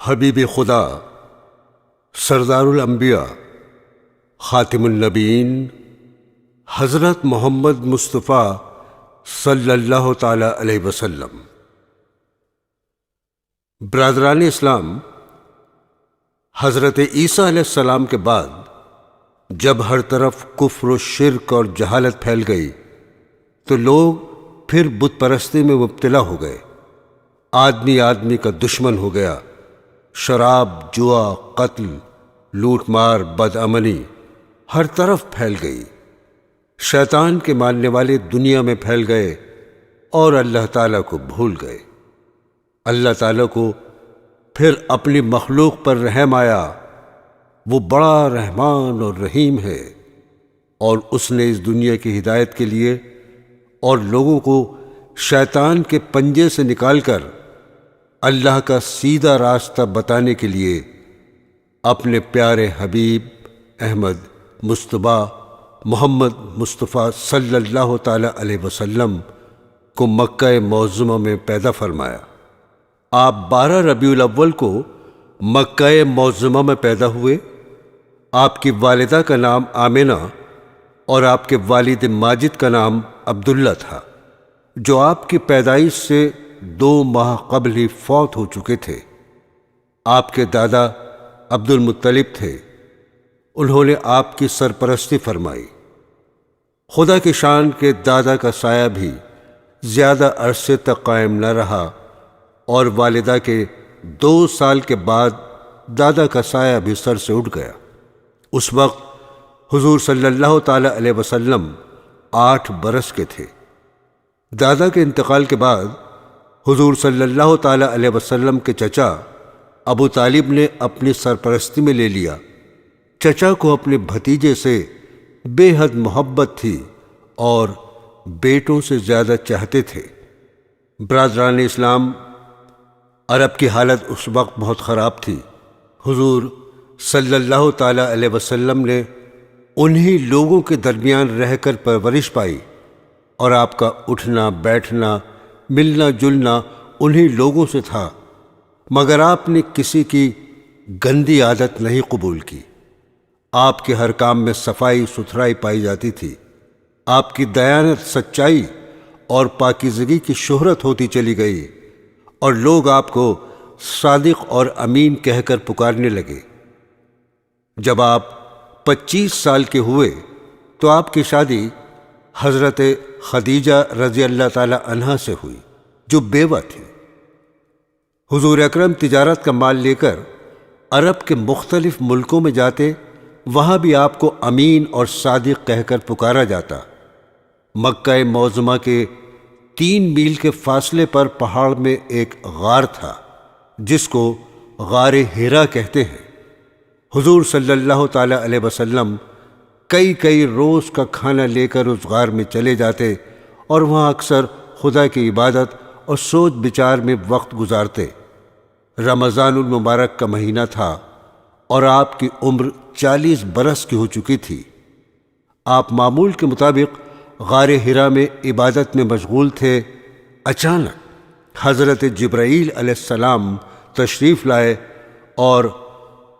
حبیب خدا، سردار الانبیاء، خاتم النبیین، حضرت محمد مصطفیٰ صلی اللہ تعالی علیہ وسلم۔ برادران اسلام، حضرت عیسیٰ علیہ السلام کے بعد جب ہر طرف کفر و شرک اور جہالت پھیل گئی تو لوگ پھر بت پرستی میں مبتلا ہو گئے۔ آدمی آدمی کا دشمن ہو گیا۔ شراب، جوا، قتل، لوٹ مار، بدامنی ہر طرف پھیل گئی۔ شیطان کے ماننے والے دنیا میں پھیل گئے اور اللہ تعالیٰ کو بھول گئے۔ اللہ تعالیٰ کو پھر اپنی مخلوق پر رحم آیا۔ وہ بڑا رحمان اور رحیم ہے، اور اس نے اس دنیا کی ہدایت کے لیے اور لوگوں کو شیطان کے پنجے سے نکال کر اللہ کا سیدھا راستہ بتانے کے لیے اپنے پیارے حبیب احمد مصطفیٰ محمد مصطفیٰ صلی اللہ تعالی علیہ وسلم کو مکہ معظمہ میں پیدا فرمایا۔ آپ 12 ربیع الاول کو مکہ معظمہ میں پیدا ہوئے۔ آپ کی والدہ کا نام آمنہ اور آپ کے والد ماجد کا نام عبداللہ تھا، جو آپ کی پیدائش سے 2 ماہ قبل ہی فوت ہو چکے تھے۔ آپ کے دادا عبد المطلب تھے۔ انہوں نے آپ کی سرپرستی فرمائی۔ خدا کی شان کے دادا کا سایہ بھی زیادہ عرصے تک قائم نہ رہا، اور والدہ کے 2 سال کے بعد دادا کا سایہ بھی سر سے اٹھ گیا۔ اس وقت حضور صلی اللہ تعالی علیہ وسلم 8 برس کے تھے۔ دادا کے انتقال کے بعد حضور صلی اللہ تعالی علیہ وسلم کے چچا ابو طالب نے اپنی سرپرستی میں لے لیا۔ چچا کو اپنے بھتیجے سے بے حد محبت تھی اور بیٹوں سے زیادہ چاہتے تھے۔ برادران اسلام، عرب کی حالت اس وقت بہت خراب تھی۔ حضور صلی اللہ تعالی علیہ وسلم نے انہی لوگوں کے درمیان رہ کر پرورش پائی، اور آپ کا اٹھنا بیٹھنا ملنا جلنا انہی لوگوں سے تھا، مگر آپ نے کسی کی گندی عادت نہیں قبول کی۔ آپ کے ہر کام میں صفائی ستھرائی پائی جاتی تھی۔ آپ کی دیانت، سچائی اور پاکیزگی کی شہرت ہوتی چلی گئی، اور لوگ آپ کو صادق اور امین کہہ کر پکارنے لگے۔ جب آپ 25 سال کے ہوئے تو آپ کی شادی حضرت خدیجہ رضی اللہ تعالی عنہا سے ہوئی، جو بیوہ تھی۔ حضور اکرم تجارت کا مال لے کر عرب کے مختلف ملکوں میں جاتے، وہاں بھی آپ کو امین اور صادق کہہ کر پکارا جاتا۔ مکہ معظمہ کے 3 میل کے فاصلے پر پہاڑ میں ایک غار تھا، جس کو غار حرا کہتے ہیں۔ حضور صلی اللہ تعالی علیہ وسلم کئی روز کا کھانا لے کر اس غار میں چلے جاتے، اور وہاں اکثر خدا کی عبادت اور سوچ بچار میں وقت گزارتے۔ رمضان المبارک کا مہینہ تھا، اور آپ کی عمر 40 برس کی ہو چکی تھی۔ آپ معمول کے مطابق غار حرا میں عبادت میں مشغول تھے۔ اچانک حضرت جبرائیل علیہ السلام تشریف لائے اور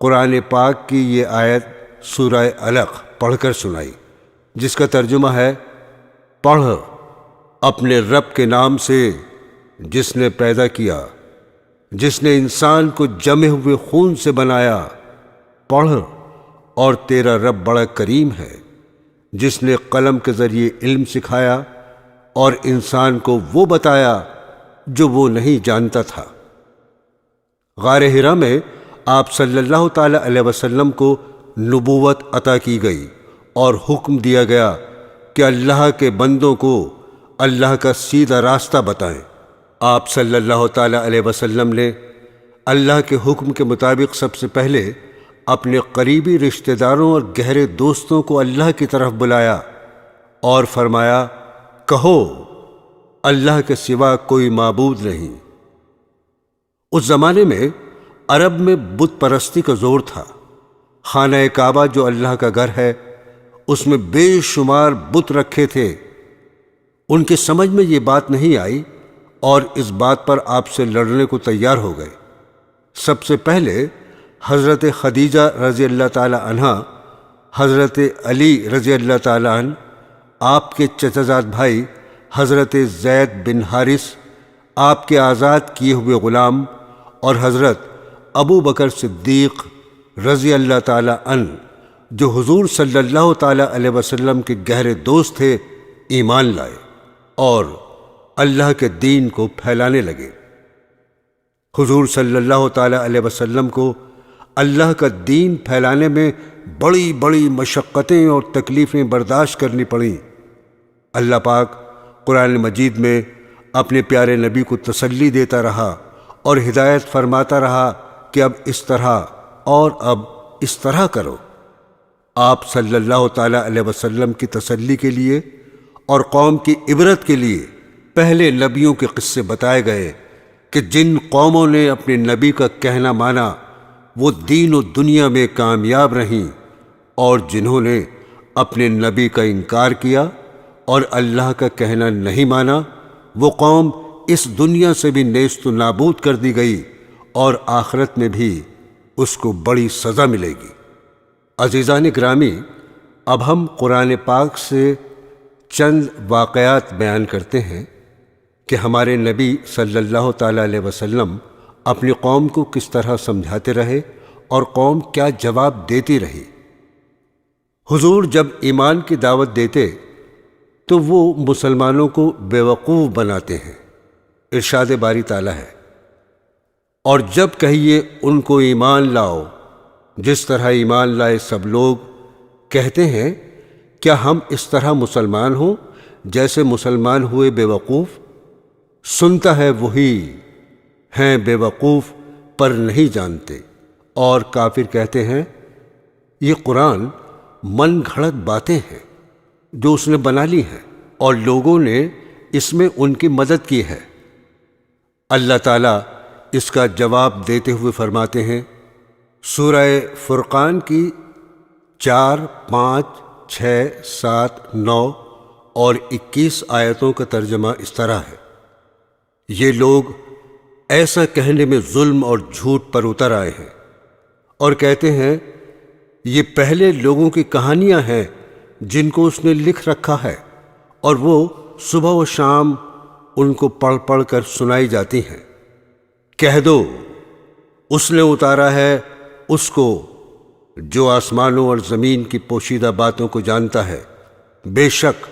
قرآن پاک کی یہ آیت سورہ علق پڑھ کر سنائی، جس کا ترجمہ ہے: پڑھ اپنے رب کے نام سے جس نے پیدا کیا، جس نے انسان کو جمے ہوئے خون سے بنایا۔ پڑھ، اور تیرا رب بڑا کریم ہے، جس نے قلم کے ذریعے علم سکھایا اور انسان کو وہ بتایا جو وہ نہیں جانتا تھا۔ غار حرا میں آپ صلی اللہ تعالی علیہ وسلم کو نبوت عطا کی گئی، اور حکم دیا گیا کہ اللہ کے بندوں کو اللہ کا سیدھا راستہ بتائیں۔ آپ صلی اللہ تعالی علیہ وسلم نے اللہ کے حکم کے مطابق سب سے پہلے اپنے قریبی رشتہ داروں اور گہرے دوستوں کو اللہ کی طرف بلایا اور فرمایا: کہو، اللہ کے سوا کوئی معبود نہیں۔ اس زمانے میں عرب میں بت پرستی کا زور تھا۔ خانہ کعبہ جو اللہ کا گھر ہے، اس میں بے شمار بت رکھے تھے۔ ان کی سمجھ میں یہ بات نہیں آئی، اور اس بات پر آپ سے لڑنے کو تیار ہو گئے۔ سب سے پہلے حضرت خدیجہ رضی اللہ تعالی عنہا، حضرت علی رضی اللہ تعالی عنہ، آپ کے چچا زاد بھائی حضرت زید بن حارث، آپ کے آزاد کیے ہوئے غلام، اور حضرت ابو بکر صدیق رضی اللہ تعالی عنہ جو حضور صلی اللہ تعالی علیہ وسلم کے گہرے دوست تھے، ایمان لائے اور اللہ کے دین کو پھیلانے لگے۔ حضور صلی اللہ تعالی علیہ وسلم کو اللہ کا دین پھیلانے میں بڑی بڑی مشقتیں اور تکلیفیں برداشت کرنی پڑیں۔ اللہ پاک قرآن مجید میں اپنے پیارے نبی کو تسلی دیتا رہا اور ہدایت فرماتا رہا کہ اب اس طرح اور اب اس طرح کرو۔ آپ صلی اللہ تعالی علیہ وسلم کی تسلی کے لیے اور قوم کی عبرت کے لیے پہلے نبیوں کے قصے بتائے گئے کہ جن قوموں نے اپنے نبی کا کہنا مانا وہ دین و دنیا میں کامیاب رہیں، اور جنہوں نے اپنے نبی کا انکار کیا اور اللہ کا کہنا نہیں مانا، وہ قوم اس دنیا سے بھی نیست و نابود کر دی گئی اور آخرت میں بھی اس کو بڑی سزا ملے گی۔ عزیزان گرامی، اب ہم قرآن پاک سے چند واقعات بیان کرتے ہیں کہ ہمارے نبی صلی اللہ تعالی علیہ وسلم اپنی قوم کو کس طرح سمجھاتے رہے اور قوم کیا جواب دیتی رہی۔ حضور جب ایمان کی دعوت دیتے تو وہ مسلمانوں کو بیوقوف بناتے ہیں، ارشاد باری تعالیٰ ہے، اور جب کہیے ان کو ایمان لاؤ جس طرح ایمان لائے سب لوگ، کہتے ہیں کیا ہم اس طرح مسلمان ہوں جیسے مسلمان ہوئے بیوقوف؟ سنتا ہے وہی، ہیں بیوقوف پر نہیں جانتے۔ اور کافر کہتے ہیں یہ قرآن من گھڑت باتیں ہیں جو اس نے بنا لی ہیں اور لوگوں نے اس میں ان کی مدد کی ہے۔ اللہ تعالیٰ اس کا جواب دیتے ہوئے فرماتے ہیں، سورہ فرقان کی 4، 5، 6، 7، 9 اور 21 آیتوں کا ترجمہ اس طرح ہے، یہ لوگ ایسا کہنے میں ظلم اور جھوٹ پر اتر آئے ہیں اور کہتے ہیں یہ پہلے لوگوں کی کہانیاں ہیں جن کو اس نے لکھ رکھا ہے، اور وہ صبح و شام ان کو پڑھ پڑھ کر سنائی جاتی ہیں۔ کہہ دو اس نے اتارا ہے اس کو جو آسمانوں اور زمین کی پوشیدہ باتوں کو جانتا ہے، بے شک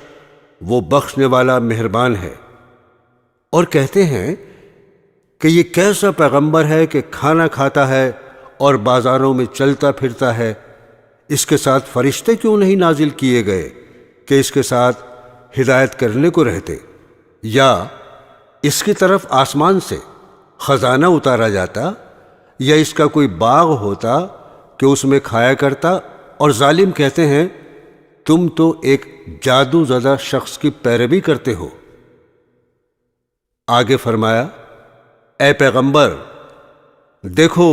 وہ بخشنے والا مہربان ہے۔ اور کہتے ہیں کہ یہ کیسا پیغمبر ہے کہ کھانا کھاتا ہے اور بازاروں میں چلتا پھرتا ہے، اس کے ساتھ فرشتے کیوں نہیں نازل کیے گئے کہ اس کے ساتھ ہدایت کرنے کو رہتے، یا اس کی طرف آسمان سے خزانہ اتارا جاتا، یا اس کا کوئی باغ ہوتا کہ اس میں کھایا کرتا۔ اور ظالم کہتے ہیں تم تو ایک جادو زدہ شخص کی پیروی کرتے ہو۔ آگے فرمایا، اے پیغمبر دیکھو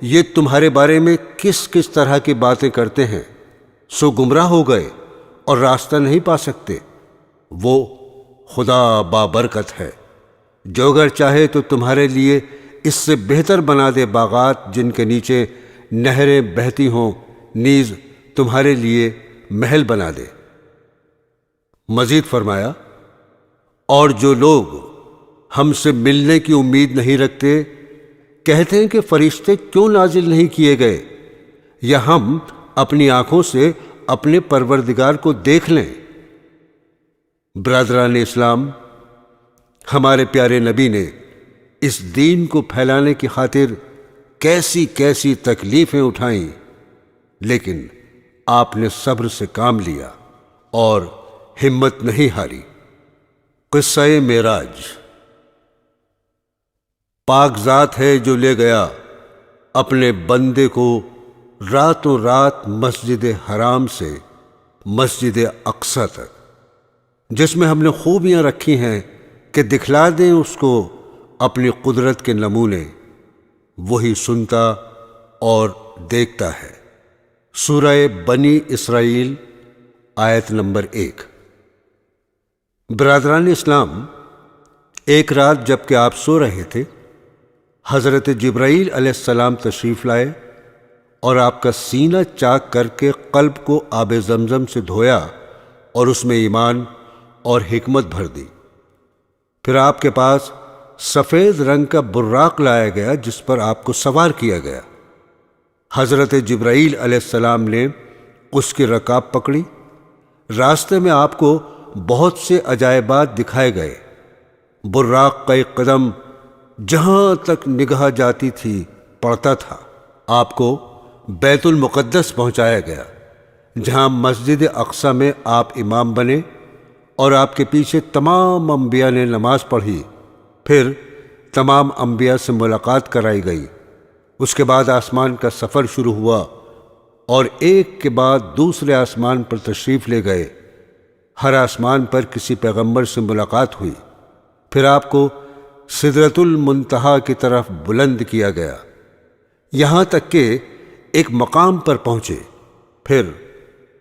یہ تمہارے بارے میں کس کس طرح کی باتیں کرتے ہیں، سو گمراہ ہو گئے اور راستہ نہیں پا سکتے۔ وہ خدا بابرکت ہے جو اگر چاہے تو تمہارے لیے اس سے بہتر بنا دے باغات جن کے نیچے نہریں بہتی ہوں، نیز تمہارے لیے محل بنا دے۔ مزید فرمایا، اور جو لوگ ہم سے ملنے کی امید نہیں رکھتے کہتے ہیں کہ فرشتے کیوں نازل نہیں کیے گئے، یا ہم اپنی آنکھوں سے اپنے پروردگار کو دیکھ لیں۔ برادران اسلام، ہمارے پیارے نبی نے اس دین کو پھیلانے کی خاطر کیسی کیسی تکلیفیں اٹھائیں، لیکن آپ نے صبر سے کام لیا اور ہمت نہیں ہاری۔ قصہ معراج۔ پاک ذات ہے جو لے گیا اپنے بندے کو راتوں رات مسجد حرام سے مسجد اقصی تک، جس میں ہم نے خوبیاں رکھی ہیں کہ دکھلا دیں اس کو اپنی قدرت کے نمونے، وہی سنتا اور دیکھتا ہے۔ سورہ بنی اسرائیل آیت نمبر 1۔ برادران اسلام، ایک رات جب کہ آپ سو رہے تھے، حضرت جبرائیل علیہ السلام تشریف لائے اور آپ کا سینہ چاک کر کے قلب کو آب زمزم سے دھویا اور اس میں ایمان اور حکمت بھر دی۔ پھر آپ کے پاس سفید رنگ کا براق لایا گیا جس پر آپ کو سوار کیا گیا۔ حضرت جبرائیل علیہ السلام نے اس کی رکاب پکڑی۔ راستے میں آپ کو بہت سے عجائبات دکھائے گئے۔ براق کا ایک قدم جہاں تک نگاہ جاتی تھی پڑتا تھا۔ آپ کو بیت المقدس پہنچایا گیا جہاں مسجد اقصی میں آپ امام بنے اور آپ کے پیچھے تمام انبیاء نے نماز پڑھی۔ پھر تمام انبیاء سے ملاقات کرائی گئی۔ اس کے بعد آسمان کا سفر شروع ہوا اور ایک کے بعد دوسرے آسمان پر تشریف لے گئے۔ ہر آسمان پر کسی پیغمبر سے ملاقات ہوئی۔ پھر آپ کو سدرۃ المنتہا کی طرف بلند کیا گیا یہاں تک کہ ایک مقام پر پہنچے۔ پھر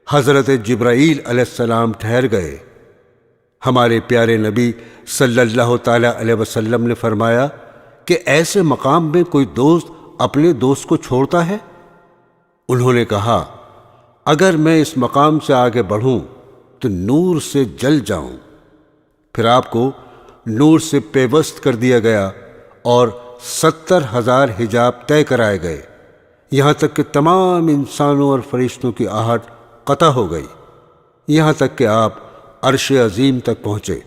حضرت جبرائیل علیہ السلام ٹھہر گئے۔ ہمارے پیارے نبی صلی اللہ تعالی علیہ وسلم نے فرمایا کہ ایسے مقام میں کوئی دوست اپنے دوست کو چھوڑتا ہے؟ انہوں نے کہا اگر میں اس مقام سے آگے بڑھوں تو نور سے جل جاؤں۔ پھر آپ کو نور سے پیوست کر دیا گیا اور 70,000 حجاب طے کرائے گئے، یہاں تک کہ تمام انسانوں اور فرشتوں کی آہٹ قطع ہو گئی، یہاں تک کہ آپ عرش عظیم تک پہنچے۔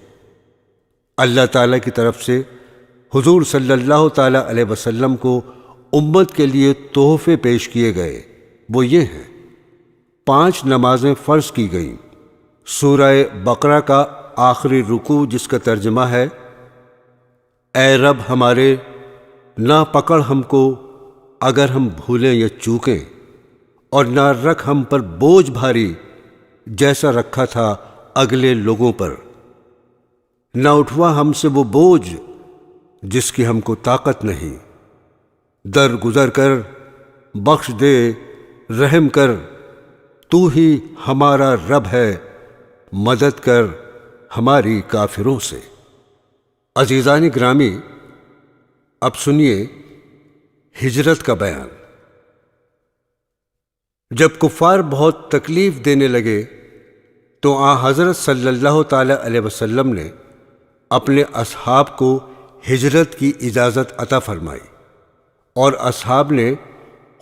اللہ تعالیٰ کی طرف سے حضور صلی اللہ تعالی علیہ وسلم کو امت کے لیے تحفے پیش کیے گئے۔ وہ یہ ہیں: 5 نمازیں فرض کی گئیں، سورہ بقرہ کا آخری رکوع جس کا ترجمہ ہے اے رب ہمارے، نہ پکڑ ہم کو اگر ہم بھولیں یا چوکیں، اور نہ رکھ ہم پر بوجھ بھاری جیسا رکھا تھا اگلے لوگوں پر، نہ اٹھوا ہم سے وہ بوجھ جس کی ہم کو طاقت نہیں، در گزر کر بخش دے رحم کر، تو ہی ہمارا رب ہے، مدد کر ہماری کافروں سے۔ عزیزان گرامی، اب سنیے ہجرت کا بیان۔ جب کفار بہت تکلیف دینے لگے تو حضرت صلی اللہ تعالی علیہ وسلم نے اپنے اصحاب کو ہجرت کی اجازت عطا فرمائی، اور اصحاب نے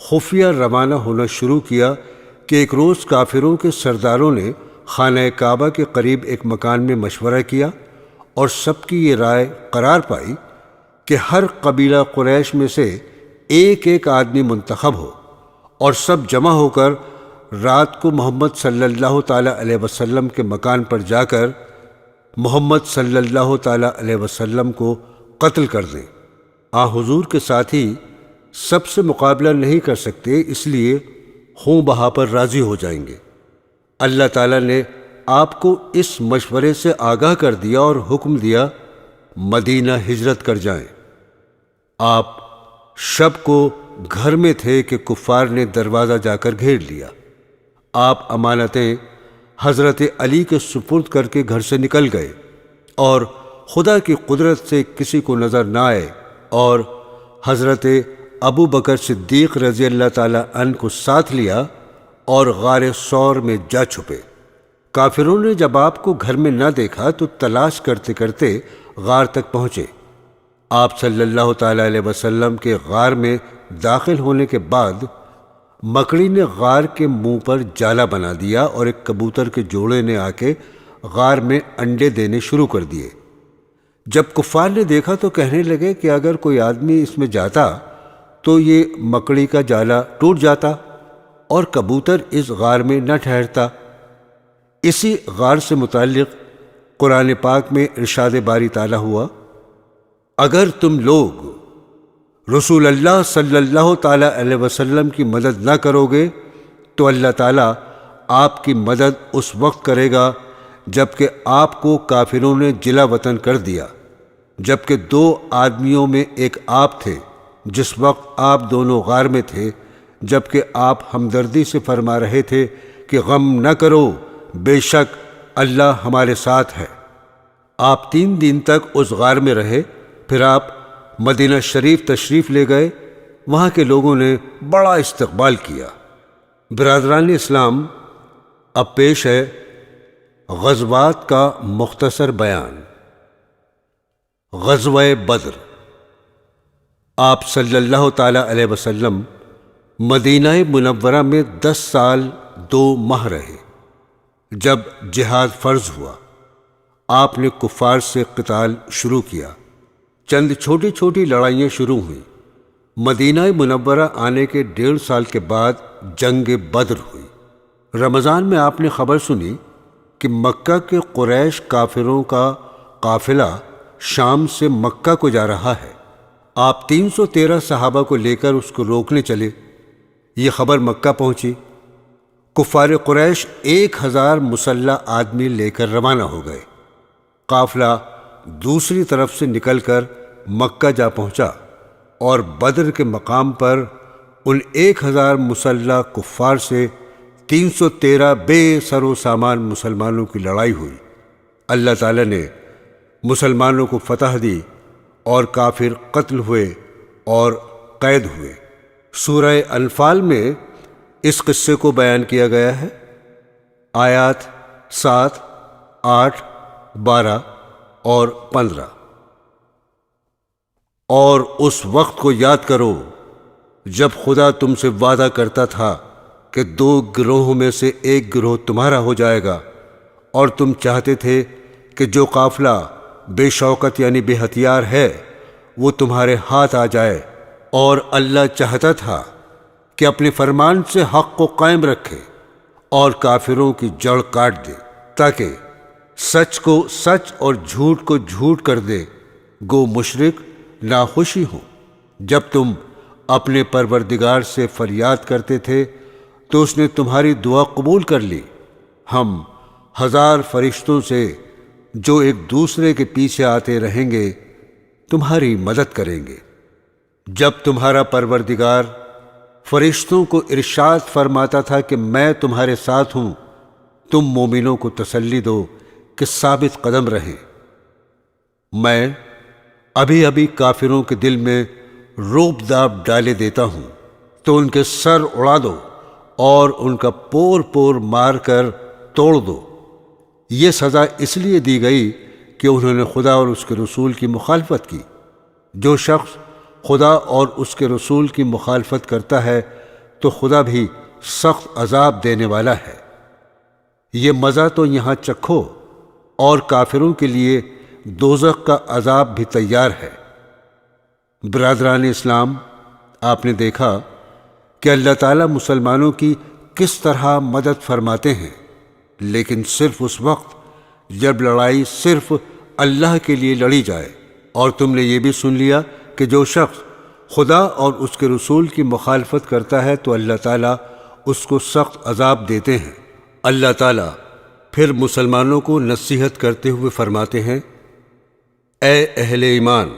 خفیہ روانہ ہونا شروع کیا کہ ایک روز کافروں کے سرداروں نے خانہ کعبہ کے قریب ایک مکان میں مشورہ کیا اور سب کی یہ رائے قرار پائی کہ ہر قبیلہ قریش میں سے ایک ایک آدمی منتخب ہو اور سب جمع ہو کر رات کو محمد صلی اللہ تعالی علیہ وسلم کے مکان پر جا کر محمد صلی اللہ تعالی علیہ وسلم کو قتل کر دیں۔ حضور کے ساتھی سب سے مقابلہ نہیں کر سکتے، اس لیے خون بہا پر راضی ہو جائیں گے۔ اللہ تعالیٰ نے آپ کو اس مشورے سے آگاہ کر دیا اور حکم دیا مدینہ ہجرت کر جائیں۔ آپ شب کو گھر میں تھے کہ کفار نے دروازہ جا کر گھیر لیا۔ آپ امانتیں حضرت علی کے سپرد کر کے گھر سے نکل گئے اور خدا کی قدرت سے کسی کو نظر نہ آئے، اور حضرت ابو بکر صدیق رضی اللہ تعالی عنہ کو ساتھ لیا اور غار ثور میں جا چھپے۔ کافروں نے جب آپ کو گھر میں نہ دیکھا تو تلاش کرتے کرتے غار تک پہنچے۔ آپ صلی اللہ تعالی علیہ وسلم کے غار میں داخل ہونے کے بعد مکڑی نے غار کے منہ پر جالا بنا دیا اور ایک کبوتر کے جوڑے نے آ کے غار میں انڈے دینے شروع کر دیے۔ جب کفار نے دیکھا تو کہنے لگے کہ اگر کوئی آدمی اس میں جاتا تو یہ مکڑی کا جالا ٹوٹ جاتا اور کبوتر اس غار میں نہ ٹھہرتا۔ اسی غار سے متعلق قرآن پاک میں ارشاد باری تعالیٰ ہوا اگر تم لوگ رسول اللہ صلی اللہ تعالی علیہ وسلم کی مدد نہ کرو گے تو اللہ تعالیٰ آپ کی مدد اس وقت کرے گا جب کہ آپ کو کافروں نے جلا وطن کر دیا، جبکہ 2 آدمیوں میں ایک آپ تھے جس وقت آپ دونوں غار میں تھے، جبکہ آپ ہمدردی سے فرما رہے تھے کہ غم نہ کرو، بے شک اللہ ہمارے ساتھ ہے۔ آپ 3 دن تک اس غار میں رہے، پھر آپ مدینہ شریف تشریف لے گئے، وہاں کے لوگوں نے بڑا استقبال کیا۔ برادران اسلام، اب پیش ہے غزوات کا مختصر بیان۔ غزوہ بدر۔ آپ صلی اللہ تعالی علیہ وسلم مدینہ منورہ میں 10 سال 2 ماہ رہے۔ جب جہاد فرض ہوا، آپ نے کفار سے قتال شروع کیا۔ چند چھوٹی چھوٹی لڑائیاں شروع ہوئیں۔ مدینہ منورہ آنے کے 1.5 سال کے بعد جنگ بدر ہوئی۔ رمضان میں آپ نے خبر سنی کہ مکہ کے قریش کافروں کا قافلہ شام سے مکہ کو جا رہا ہے۔ آپ 313 صحابہ کو لے کر اس کو روکنے چلے۔ یہ خبر مکہ پہنچی۔ کفار قریش 1000 مسلح آدمی لے کر روانہ ہو گئے۔ قافلہ دوسری طرف سے نکل کر مکہ جا پہنچا اور بدر کے مقام پر ان 1000 مسلح کفار سے 313 بے سر و سامان مسلمانوں کی لڑائی ہوئی۔ اللہ تعالیٰ نے مسلمانوں کو فتح دی اور کافر قتل ہوئے اور قید ہوئے۔ سورہ انفال میں اس قصے کو بیان کیا گیا ہے۔ آیات 7، 8، 12 اور 15۔ اور اس وقت کو یاد کرو جب خدا تم سے وعدہ کرتا تھا کہ 2 گروہوں میں سے ایک گروہ تمہارا ہو جائے گا، اور تم چاہتے تھے کہ جو قافلہ بے شوکت یعنی بے ہتھیار ہے وہ تمہارے ہاتھ آ جائے، اور اللہ چاہتا تھا کہ اپنے فرمان سے حق کو قائم رکھے اور کافروں کی جڑ کاٹ دے، تاکہ سچ کو سچ اور جھوٹ کو جھوٹ کر دے۔ گو مشرک ناخوشی ہو۔ جب تم اپنے پروردگار سے فریاد کرتے تھے تو اس نے تمہاری دعا قبول کر لی۔ ہم 1000 فرشتوں سے جو ایک دوسرے کے پیچھے آتے رہیں گے تمہاری مدد کریں گے۔ جب تمہارا پروردگار فرشتوں کو ارشاد فرماتا تھا کہ میں تمہارے ساتھ ہوں، تم مومنوں کو تسلی دو کہ ثابت قدم رہیں۔ میں ابھی ابھی کافروں کے دل میں رعب داب ڈالے دیتا ہوں تو ان کے سر اڑا دو اور ان کا پور پور مار کر توڑ دو۔ یہ سزا اس لیے دی گئی کہ انہوں نے خدا اور اس کے رسول کی مخالفت کی۔ جو شخص خدا اور اس کے رسول کی مخالفت کرتا ہے تو خدا بھی سخت عذاب دینے والا ہے۔ یہ مزہ تو یہاں چکھو، اور کافروں کے لیے دوزخ کا عذاب بھی تیار ہے۔ برادران اسلام، آپ نے دیکھا کہ اللہ تعالیٰ مسلمانوں کی کس طرح مدد فرماتے ہیں، لیکن صرف اس وقت جب لڑائی صرف اللہ کے لیے لڑی جائے۔ اور تم نے یہ بھی سن لیا کہ جو شخص خدا اور اس کے رسول کی مخالفت کرتا ہے تو اللہ تعالیٰ اس کو سخت عذاب دیتے ہیں۔ اللہ تعالیٰ پھر مسلمانوں کو نصیحت کرتے ہوئے فرماتے ہیں، اے اہل ایمان،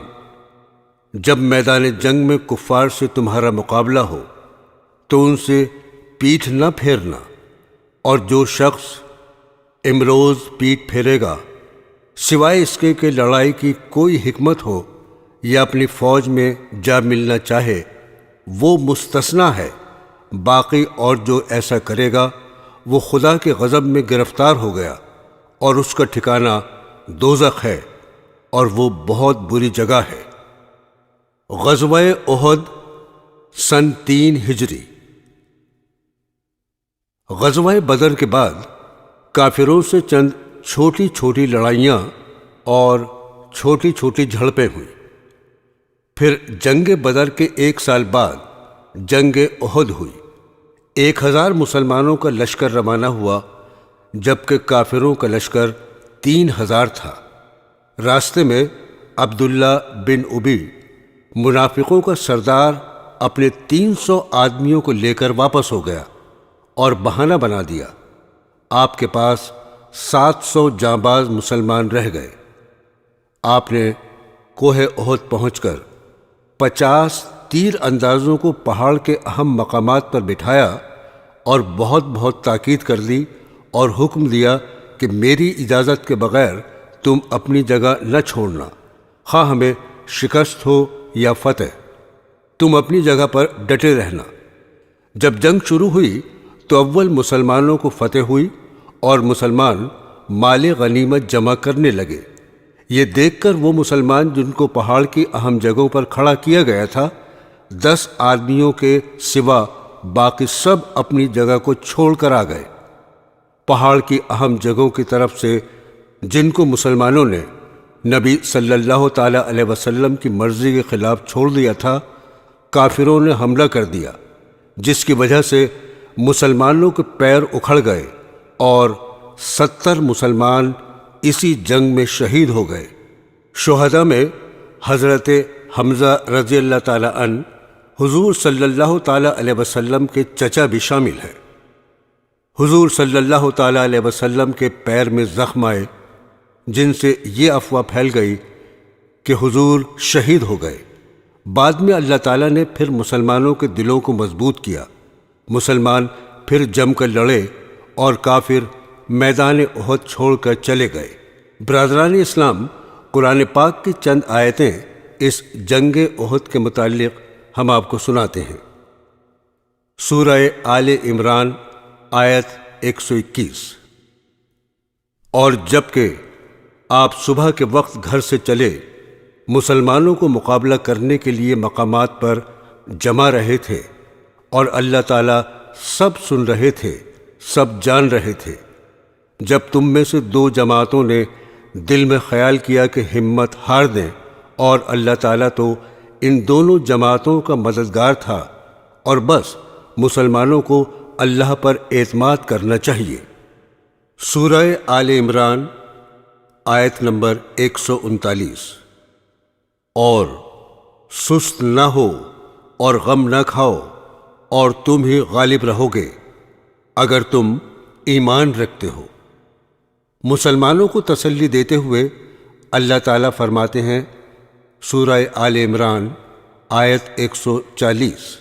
جب میدان جنگ میں کفار سے تمہارا مقابلہ ہو تو ان سے پیٹھ نہ پھیرنا، اور جو شخص امروز پیٹھ پھیرے گا سوائے اس کے کہ لڑائی کی کوئی حکمت ہو یا اپنی فوج میں جا ملنا چاہے، وہ مستثنیٰ ہے۔ باقی اور جو ایسا کرے گا وہ خدا کے غضب میں گرفتار ہو گیا، اور اس کا ٹھکانہ دوزخ ہے، اور وہ بہت بری جگہ ہے۔ غزوہ احد سن 3 ہجری۔ غزوہ بدر کے بعد کافروں سے چند چھوٹی چھوٹی لڑائیاں اور چھوٹی چھوٹی جھڑپیں ہوئیں۔ پھر جنگ بدر کے 1 سال بعد جنگ احد ہوئی۔ 1000 مسلمانوں کا لشکر روانہ ہوا، جبکہ کافروں کا لشکر 3000 تھا۔ راستے میں عبداللہ بن ابی، منافقوں کا سردار، اپنے 300 آدمیوں کو لے کر واپس ہو گیا اور بہانہ بنا دیا۔ آپ کے پاس 700 جانباز مسلمان رہ گئے۔ آپ نے کوہ احد پہنچ کر 50 تیر اندازوں کو پہاڑ کے اہم مقامات پر بٹھایا اور بہت تاکید کر دی اور حکم دیا کہ میری اجازت کے بغیر تم اپنی جگہ نہ چھوڑنا، خواہ ہمیں شکست ہو یا فتح، تم اپنی جگہ پر ڈٹے رہنا۔ جب جنگ شروع ہوئی تو اول مسلمانوں کو فتح ہوئی اور مسلمان مال غنیمت جمع کرنے لگے۔ یہ دیکھ کر وہ مسلمان جن کو پہاڑ کی اہم جگہوں پر کھڑا کیا گیا تھا، 10 آدمیوں کے سوا باقی سب اپنی جگہ کو چھوڑ کر آ گئے۔ پہاڑ کی اہم جگہوں کی طرف سے جن کو مسلمانوں نے نبی صلی اللہ تعالی علیہ وسلم کی مرضی کے خلاف چھوڑ دیا تھا، کافروں نے حملہ کر دیا، جس کی وجہ سے مسلمانوں کے پیر اکھڑ گئے اور 70 مسلمان اسی جنگ میں شہید ہو گئے۔ شہداء میں حضرت حمزہ رضی اللہ تعالی عنہ حضور صلی اللہ تعالی علیہ وسلم کے چچا بھی شامل ہیں۔ حضور صلی اللہ تعالی علیہ وسلم کے پیر میں زخم آئے، جن سے یہ افواہ پھیل گئی کہ حضور شہید ہو گئے۔ بعد میں اللہ تعالیٰ نے پھر مسلمانوں کے دلوں کو مضبوط کیا، مسلمان پھر جم کر لڑے اور کافر میدان احد چھوڑ کر چلے گئے۔ برادران اسلام، قرآن پاک کی چند آیتیں اس جنگ احد کے متعلق ہم آپ کو سناتے ہیں۔ سورہ آل عمران آیت 121۔ اور جب کہ آپ صبح کے وقت گھر سے چلے، مسلمانوں کو مقابلہ کرنے کے لیے مقامات پر جمع رہے تھے، اور اللہ تعالیٰ سب سن رہے تھے، سب جان رہے تھے۔ جب تم میں سے 2 جماعتوں نے دل میں خیال کیا کہ ہمت ہار دیں، اور اللہ تعالیٰ تو ان دونوں جماعتوں کا مددگار تھا، اور بس مسلمانوں کو اللہ پر اعتماد کرنا چاہیے۔ سورہ آل عمران آیت نمبر 139۔ اور سست نہ ہو اور غم نہ کھاؤ، اور تم ہی غالب رہو گے اگر تم ایمان رکھتے ہو۔ مسلمانوں کو تسلی دیتے ہوئے اللہ تعالیٰ فرماتے ہیں، سورہ آل عمران آیت 140،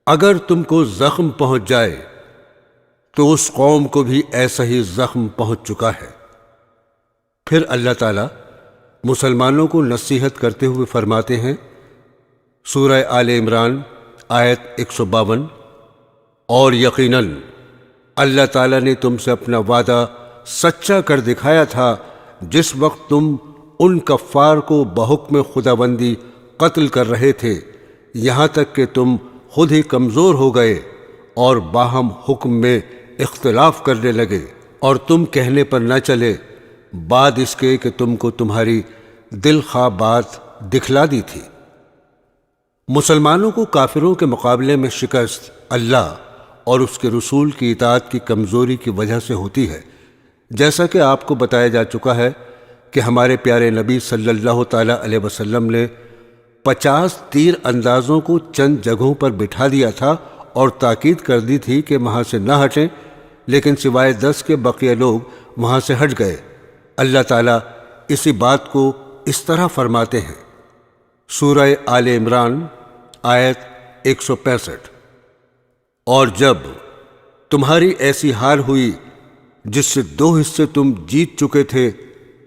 اگر تم کو زخم پہنچ جائے تو اس قوم کو بھی ایسا ہی زخم پہنچ چکا ہے۔ پھر اللہ تعالیٰ مسلمانوں کو نصیحت کرتے ہوئے فرماتے ہیں، سورہ آل عمران آیت 152، اور یقیناً اللہ تعالیٰ نے تم سے اپنا وعدہ سچا کر دکھایا تھا جس وقت تم ان کفار کو بحکم خداوندی قتل کر رہے تھے، یہاں تک کہ تم خود ہی کمزور ہو گئے اور باہم حکم میں اختلاف کرنے لگے، اور تم کہنے پر نہ چلے بعد اس کے کہ تم کو تمہاری دل خواہ بات دکھلا دی تھی۔ مسلمانوں کو کافروں کے مقابلے میں شکست اللہ اور اس کے رسول کی اطاعت کی کمزوری کی وجہ سے ہوتی ہے، جیسا کہ آپ کو بتایا جا چکا ہے کہ ہمارے پیارے نبی صلی اللہ تعالی علیہ وسلم نے 50 تیر اندازوں کو چند جگہوں پر بٹھا دیا تھا اور تاکید کر دی تھی کہ وہاں سے نہ ہٹیں، لیکن سوائے 10 کے بقیہ لوگ وہاں سے ہٹ گئے۔ اللہ تعالیٰ اسی بات کو اس طرح فرماتے ہیں، سورہ آل عمران آیت 165، اور جب تمہاری ایسی حال ہوئی جس سے 2 حصے تم جیت چکے تھے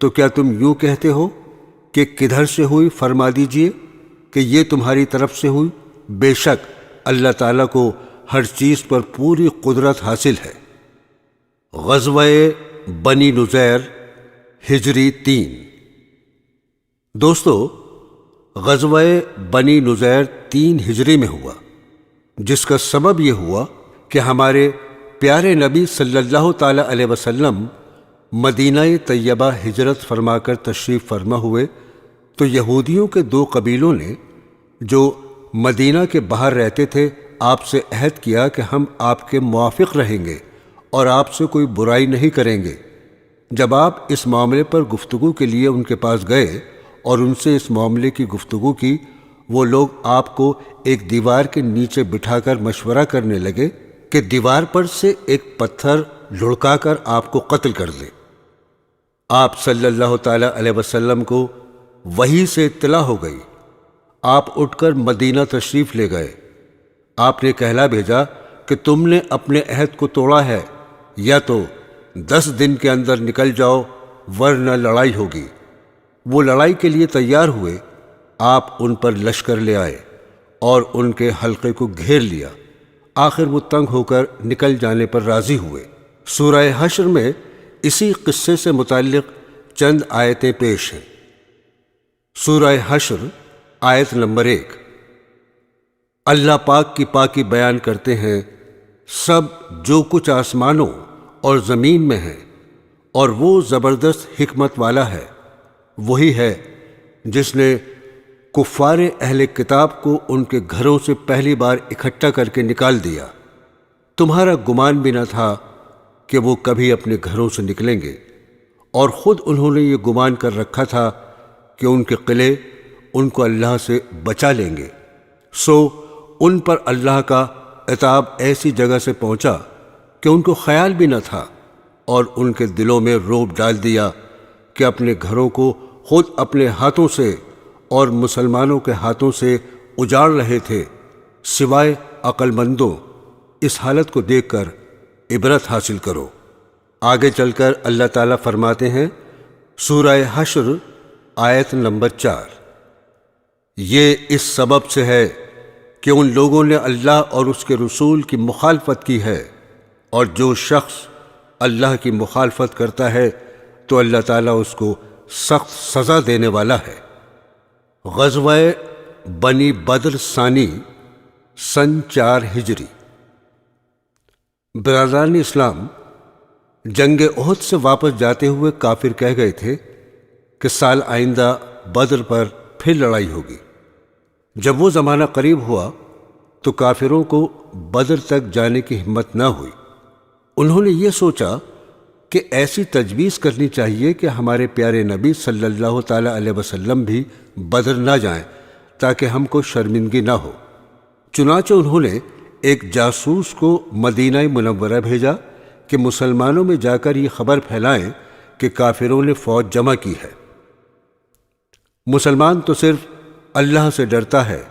تو کیا تم یوں کہتے ہو کہ کدھر سے ہوئی؟ فرما دیجئے کہ یہ تمہاری طرف سے ہوئی۔ بے شک اللہ تعالیٰ کو ہر چیز پر پوری قدرت حاصل ہے۔ غزوہ بنی نذیر ہجری 3۔ دوستو، غزوہ بنی نذیر 3 ہجری میں ہوا، جس کا سبب یہ ہوا کہ ہمارے پیارے نبی صلی اللہ تعالی علیہ وسلم مدینہ طیبہ ہجرت فرما کر تشریف فرما ہوئے تو یہودیوں کے 2 قبیلوں نے جو مدینہ کے باہر رہتے تھے آپ سے عہد کیا کہ ہم آپ کے موافق رہیں گے اور آپ سے کوئی برائی نہیں کریں گے۔ جب آپ اس معاملے پر گفتگو کے لیے ان کے پاس گئے اور ان سے اس معاملے کی گفتگو کی، وہ لوگ آپ کو ایک دیوار کے نیچے بٹھا کر مشورہ کرنے لگے کہ دیوار پر سے ایک پتھر لڑکا کر آپ کو قتل کر دیں۔ آپ صلی اللہ تعالی علیہ وسلم کو وحی سے اطلاع ہو گئی۔ آپ اٹھ کر مدینہ تشریف لے گئے۔ آپ نے کہلا بھیجا کہ تم نے اپنے عہد کو توڑا ہے، یا تو 10 دن کے اندر نکل جاؤ ورنہ لڑائی ہوگی۔ وہ لڑائی کے لیے تیار ہوئے، آپ ان پر لشکر لے آئے اور ان کے حلقے کو گھیر لیا۔ آخر وہ تنگ ہو کر نکل جانے پر راضی ہوئے۔ سورہ حشر میں اسی قصے سے متعلق چند آیتیں پیش ہیں۔ سورہ حشر آیت نمبر 1۔ اللہ پاک کی پاکی بیان کرتے ہیں سب جو کچھ آسمانوں اور زمین میں ہے، اور وہ زبردست حکمت والا ہے۔ وہی ہے جس نے کفار اہل کتاب کو ان کے گھروں سے پہلی بار اکٹھا کر کے نکال دیا۔ تمہارا گمان بھی نہ تھا کہ وہ کبھی اپنے گھروں سے نکلیں گے، اور خود انہوں نے یہ گمان کر رکھا تھا کہ ان کے قلعے ان کو اللہ سے بچا لیں گے، سو ان پر اللہ کا عتاب ایسی جگہ سے پہنچا کہ ان کو خیال بھی نہ تھا، اور ان کے دلوں میں رعب ڈال دیا کہ اپنے گھروں کو خود اپنے ہاتھوں سے اور مسلمانوں کے ہاتھوں سے اجاڑ رہے تھے۔ سوائے عقل مندوں اس حالت کو دیکھ کر عبرت حاصل کرو۔ آگے چل کر اللہ تعالیٰ فرماتے ہیں سورہ حشر آیت نمبر 4، یہ اس سبب سے ہے کہ ان لوگوں نے اللہ اور اس کے رسول کی مخالفت کی ہے، اور جو شخص اللہ کی مخالفت کرتا ہے تو اللہ تعالیٰ اس کو سخت سزا دینے والا ہے۔ غزوہ بنی بدر ثانی سن 4 ہجری۔ برادران اسلام، جنگ احد سے واپس جاتے ہوئے کافر کہہ گئے تھے کہ سال آئندہ بدر پر پھر لڑائی ہوگی۔ جب وہ زمانہ قریب ہوا تو کافروں کو بدر تک جانے کی ہمت نہ ہوئی۔ انہوں نے یہ سوچا کہ ایسی تجویز کرنی چاہیے کہ ہمارے پیارے نبی صلی اللہ تعالی علیہ وسلم بھی بدر نہ جائیں تاکہ ہم کو شرمندگی نہ ہو۔ چنانچہ انہوں نے ایک جاسوس کو مدینہ منورہ بھیجا کہ مسلمانوں میں جا کر یہ خبر پھیلائیں کہ کافروں نے فوج جمع کی ہے۔ مسلمان تو صرف اللہ سے ڈرتا ہے،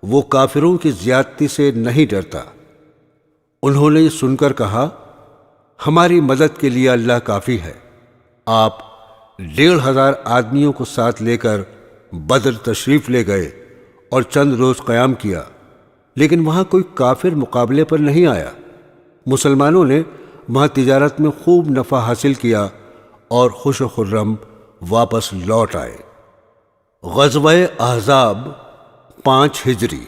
وہ کافروں کی زیادتی سے نہیں ڈرتا۔ انہوں نے یہ سن کر کہا ہماری مدد کے لیے اللہ کافی ہے۔ آپ 1500 آدمیوں کو ساتھ لے کر بدر تشریف لے گئے اور چند روز قیام کیا، لیکن وہاں کوئی کافر مقابلے پر نہیں آیا۔ مسلمانوں نے وہاں تجارت میں خوب نفع حاصل کیا اور خوش و خرم واپس لوٹ آئے۔ غزوہ احزاب 5 ہجری۔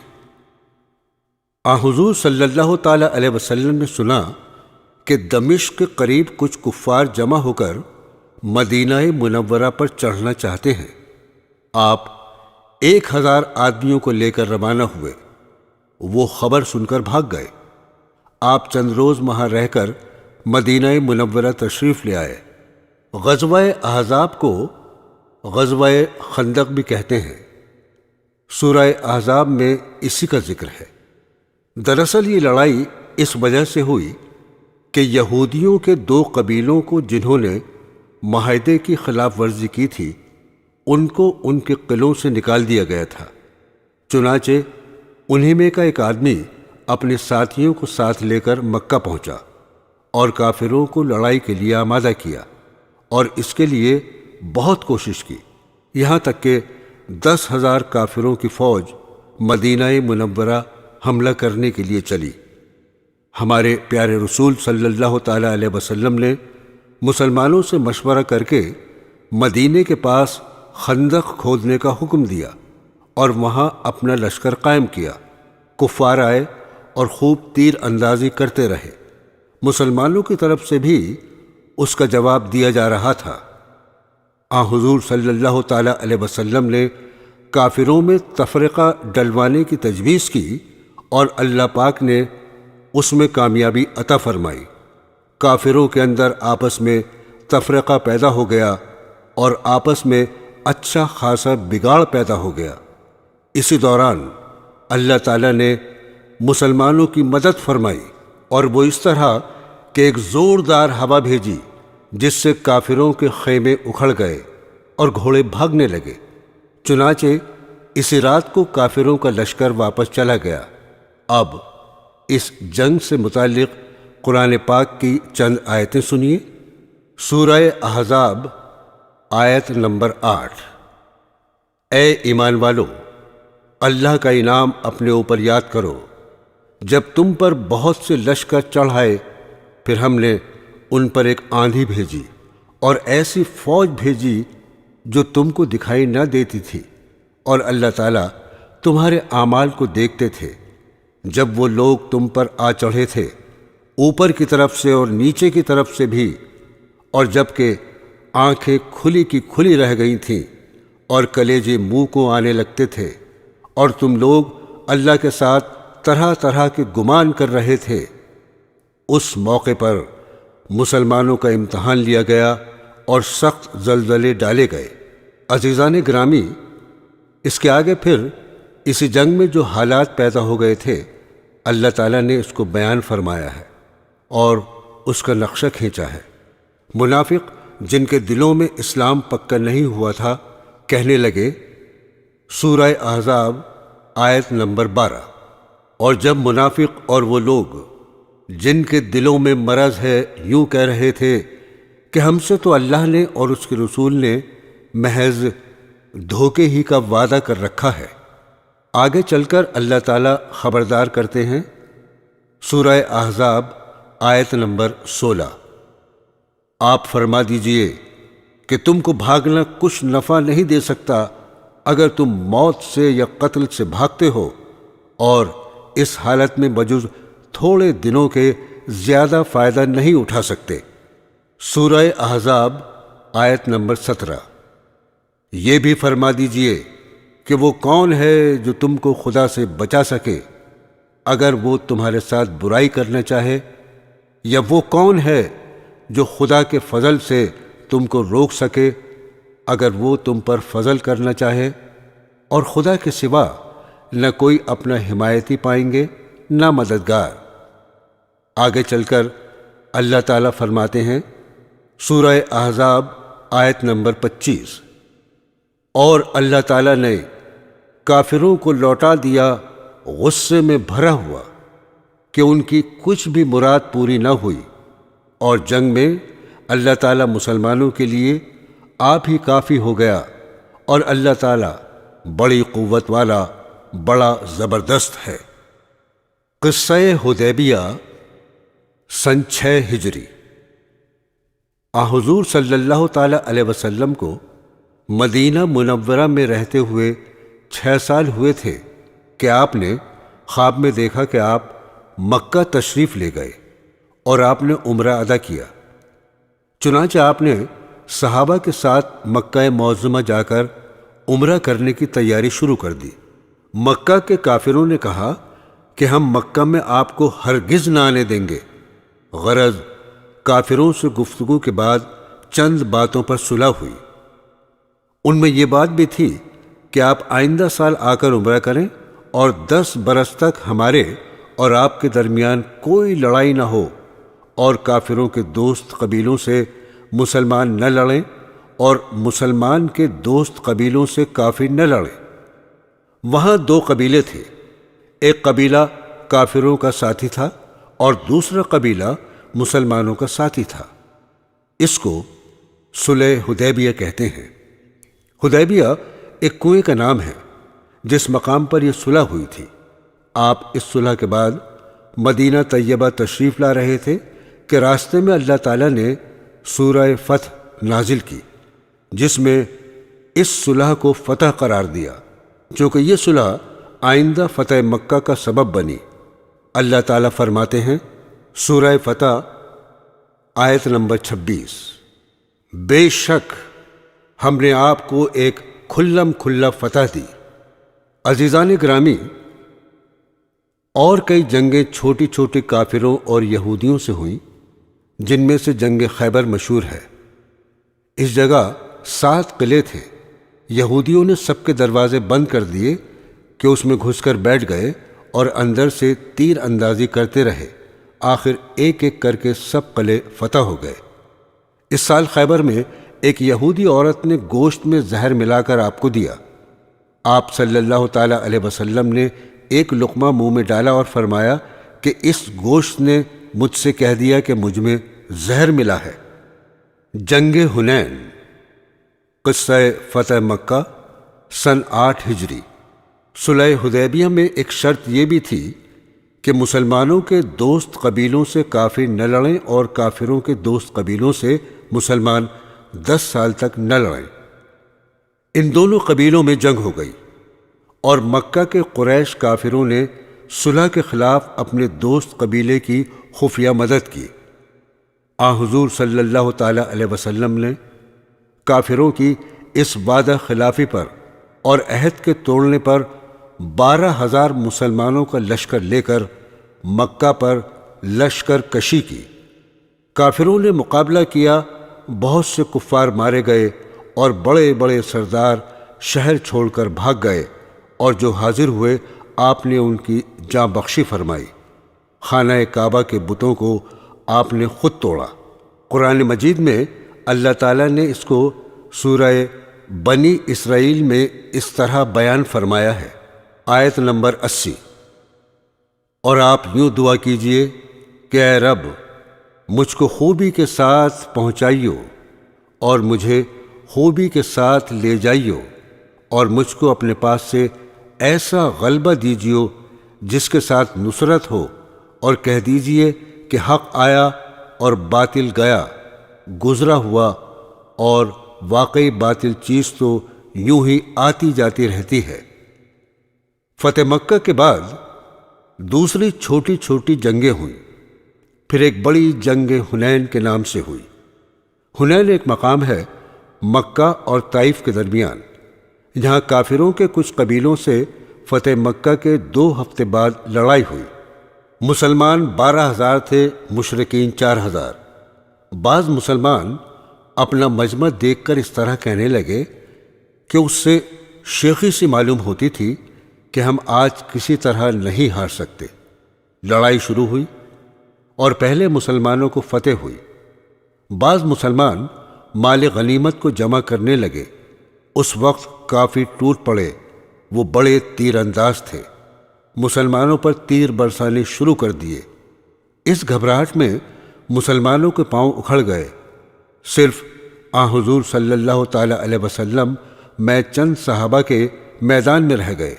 حضور صلی اللہ تعالی علیہ وسلم نے سنا کہ دمشق کے قریب کچھ کفار جمع ہو کر مدینہ منورہ پر چڑھنا چاہتے ہیں۔ آپ 1000 آدمیوں کو لے کر روانہ ہوئے۔ وہ خبر سن کر بھاگ گئے۔ آپ چند روز وہاں رہ کر مدینہ منورہ تشریف لے آئے۔ غزوہ احزاب کو غزوہ خندق بھی کہتے ہیں۔ سورہ احزاب میں اسی کا ذکر ہے۔ دراصل یہ لڑائی اس وجہ سے ہوئی کہ یہودیوں کے 2 قبیلوں کو جنہوں نے معاہدے کی خلاف ورزی کی تھی ان کو ان کے قلعوں سے نکال دیا گیا تھا۔ چنانچہ انہی میں کا ایک آدمی اپنے ساتھیوں کو ساتھ لے کر مکہ پہنچا اور کافروں کو لڑائی کے لیے آمادہ کیا، اور اس کے لیے بہت کوشش کی، یہاں تک کہ 10,000 کافروں کی فوج مدینہ منورہ حملہ کرنے کے لیے چلی۔ ہمارے پیارے رسول صلی اللہ تعالی علیہ وسلم نے مسلمانوں سے مشورہ کر کے مدینے کے پاس خندق کھودنے کا حکم دیا اور وہاں اپنا لشکر قائم کیا۔ کفار آئے اور خوب تیر اندازی کرتے رہے۔ مسلمانوں کی طرف سے بھی اس کا جواب دیا جا رہا تھا۔ حضور صلی اللہ تعالی علیہ وسلم نے کافروں میں تفرقہ ڈلوانے کی تجویز کی اور اللہ پاک نے اس میں کامیابی عطا فرمائی۔ کافروں کے اندر آپس میں تفرقہ پیدا ہو گیا اور آپس میں اچھا خاصا بگاڑ پیدا ہو گیا۔ اسی دوران اللہ تعالیٰ نے مسلمانوں کی مدد فرمائی، اور وہ اس طرح کہ ایک زوردار ہوا بھیجی جس سے کافروں کے خیمے اکھڑ گئے اور گھوڑے بھاگنے لگے۔ چنانچہ اسی رات کو کافروں کا لشکر واپس چلا گیا۔ اب اس جنگ سے متعلق قرآن پاک کی چند آیتیں سنیے۔ سورہ احزاب آیت نمبر 8۔ اے ایمان والو، اللہ کا انعام اپنے اوپر یاد کرو جب تم پر بہت سے لشکر چڑھائے، پھر ہم نے ان پر ایک آندھی بھیجی اور ایسی فوج بھیجی جو تم کو دکھائی نہ دیتی تھی، اور اللہ تعالیٰ تمہارے اعمال کو دیکھتے تھے۔ جب وہ لوگ تم پر آ چڑھے تھے، اوپر کی طرف سے اور نیچے کی طرف سے بھی، اور جب کہ آنکھیں کھلی کی کھلی رہ گئی تھیں اور کلیجے منہ کو آنے لگتے تھے، اور تم لوگ اللہ کے ساتھ طرح طرح کے گمان کر رہے تھے، اس موقع پر مسلمانوں کا امتحان لیا گیا اور سخت زلزلے ڈالے گئے۔ عزیزان گرامی، اس کے آگے پھر اسی جنگ میں جو حالات پیدا ہو گئے تھے، اللہ تعالیٰ نے اس کو بیان فرمایا ہے اور اس کا نقشہ کھینچا ہے۔ منافق جن کے دلوں میں اسلام پکا نہیں ہوا تھا کہنے لگے، سورہ احزاب آیت نمبر 12، اور جب منافق اور وہ لوگ جن کے دلوں میں مرض ہے یوں کہہ رہے تھے کہ ہم سے تو اللہ نے اور اس کے رسول نے محض دھوکے ہی کا وعدہ کر رکھا ہے۔ آگے چل کر اللہ تعالیٰ خبردار کرتے ہیں، سورہ احزاب آیت نمبر 16، آپ فرما دیجئے کہ تم کو بھاگنا کچھ نفع نہیں دے سکتا اگر تم موت سے یا قتل سے بھاگتے ہو، اور اس حالت میں بجز تھوڑے دنوں کے زیادہ فائدہ نہیں اٹھا سکتے۔ سورہ احزاب آیت نمبر 17، یہ بھی فرما دیجئے کہ وہ کون ہے جو تم کو خدا سے بچا سکے اگر وہ تمہارے ساتھ برائی کرنا چاہے، یا وہ کون ہے جو خدا کے فضل سے تم کو روک سکے اگر وہ تم پر فضل کرنا چاہے، اور خدا کے سوا نہ کوئی اپنا حمایتی پائیں گے نہ مددگار۔ آگے چل کر اللہ تعالیٰ فرماتے ہیں، سورہ احزاب آیت نمبر 25، اور اللہ تعالیٰ نے کافروں کو لوٹا دیا غصے میں بھرا ہوا کہ ان کی کچھ بھی مراد پوری نہ ہوئی، اور جنگ میں اللہ تعالیٰ مسلمانوں کے لیے آپ ہی کافی ہو گیا، اور اللہ تعالیٰ بڑی قوت والا، بڑا زبردست ہے۔ قصہ حدیبیہ سن 6 ہجری۔ حضور صلی اللہ تعالیٰ علیہ وسلم کو مدینہ منورہ میں رہتے ہوئے 6 سال ہوئے تھے کہ آپ نے خواب میں دیکھا کہ آپ مکہ تشریف لے گئے اور آپ نے عمرہ ادا کیا۔ چنانچہ آپ نے صحابہ کے ساتھ مکہ معظمہ جا کر عمرہ کرنے کی تیاری شروع کر دی۔ مکہ کے کافروں نے کہا کہ ہم مکہ میں آپ کو ہرگز نہ آنے دیں گے۔ غرض کافروں سے گفتگو کے بعد چند باتوں پر صلح ہوئی۔ ان میں یہ بات بھی تھی کہ آپ آئندہ سال آ کر عمرہ کریں اور 10 برس تک ہمارے اور آپ کے درمیان کوئی لڑائی نہ ہو، اور کافروں کے دوست قبیلوں سے مسلمان نہ لڑیں اور مسلمان کے دوست قبیلوں سے کافر نہ لڑیں۔ وہاں 2 قبیلے تھے، ایک قبیلہ کافروں کا ساتھی تھا اور دوسرا قبیلہ مسلمانوں کا ساتھی تھا۔ اس کو صلح حدیبیہ کہتے ہیں۔ حدیبیہ ایک کنویں کا نام ہے جس مقام پر یہ صلح ہوئی تھی۔ آپ اس صلح کے بعد مدینہ طیبہ تشریف لا رہے تھے کہ راستے میں اللہ تعالیٰ نے سورہ فتح نازل کی، جس میں اس صلح کو فتح قرار دیا، چونکہ یہ صلح آئندہ فتح مکہ کا سبب بنی۔ اللہ تعالیٰ فرماتے ہیں، سورہ فتح آیت نمبر 26، بے شک ہم نے آپ کو ایک کھلم کھلا فتح دی۔ عزیزان گرامی، اور کئی جنگیں چھوٹی چھوٹی کافروں اور یہودیوں سے ہوئیں، جن میں سے جنگ خیبر مشہور ہے۔ اس جگہ 7 قلعے تھے۔ یہودیوں نے سب کے دروازے بند کر دیے کہ اس میں گھس کر بیٹھ گئے اور اندر سے تیر اندازی کرتے رہے۔ آخر ایک ایک کر کے سب قلعے فتح ہو گئے۔ اس سال خیبر میں ایک یہودی عورت نے گوشت میں زہر ملا کر آپ کو دیا۔ آپ صلی اللہ تعالیٰ علیہ وسلم نے ایک لقمہ منہ میں ڈالا اور فرمایا کہ اس گوشت نے مجھ سے کہہ دیا کہ مجھ میں زہر ملا ہے۔ جنگ حنین۔ قصہ فتح مکہ سن 8 ہجری۔ صلح حدیبیہ میں ایک شرط یہ بھی تھی کہ مسلمانوں کے دوست قبیلوں سے کافر نہ لڑیں اور کافروں کے دوست قبیلوں سے مسلمان 10 سال تک نہ لڑیں۔ ان دونوں قبیلوں میں جنگ ہو گئی اور مکہ کے قریش کافروں نے صلح کے خلاف اپنے دوست قبیلے کی خفیہ مدد کی۔ حضور صلی اللہ تعالی علیہ وسلم نے کافروں کی اس وعدہ خلافی پر اور عہد کے توڑنے پر 12,000 مسلمانوں کا لشکر لے کر مکہ پر لشکر کشی کی۔ کافروں نے مقابلہ کیا، بہت سے کفار مارے گئے اور بڑے بڑے سردار شہر چھوڑ کر بھاگ گئے، اور جو حاضر ہوئے آپ نے ان کی جاں بخشی فرمائی۔ خانہ کعبہ کے بتوں کو آپ نے خود توڑا۔ قرآن مجید میں اللہ تعالیٰ نے اس کو سورہ بنی اسرائیل میں اس طرح بیان فرمایا ہے، آیت نمبر 80۔ اور آپ یوں دعا کیجئے کہ اے رب، مجھ کو خوبی کے ساتھ پہنچائیو اور مجھے خوبی کے ساتھ لے جائیو، اور مجھ کو اپنے پاس سے ایسا غلبہ دیجیو جس کے ساتھ نصرت ہو، اور کہہ دیجئے کہ حق آیا اور باطل گیا، گزرا ہوا، اور واقعی باطل چیز تو یوں ہی آتی جاتی رہتی ہے۔ فتح مکہ کے بعد دوسری چھوٹی چھوٹی جنگیں ہوئیں، پھر ایک بڑی جنگ حنین کے نام سے ہوئی۔ حنین ایک مقام ہے مکہ اور طائف کے درمیان، جہاں کافروں کے کچھ قبیلوں سے فتح مکہ کے 2 ہفتے بعد لڑائی ہوئی۔ مسلمان 12,000 تھے، مشرکین 4,000۔ بعض مسلمان اپنا مجمع دیکھ کر اس طرح کہنے لگے کہ اس سے شیخی سی معلوم ہوتی تھی کہ ہم آج کسی طرح نہیں ہار سکتے۔ لڑائی شروع ہوئی اور پہلے مسلمانوں کو فتح ہوئی۔ بعض مسلمان مال غنیمت کو جمع کرنے لگے۔ اس وقت کافی ٹوٹ پڑے، وہ بڑے تیر انداز تھے، مسلمانوں پر تیر برسانے شروع کر دیے۔ اس گھبراہٹ میں مسلمانوں کے پاؤں اکھڑ گئے، صرف حضور صلی اللہ تعالی علیہ وسلم میں چند صحابہ کے میدان میں رہ گئے۔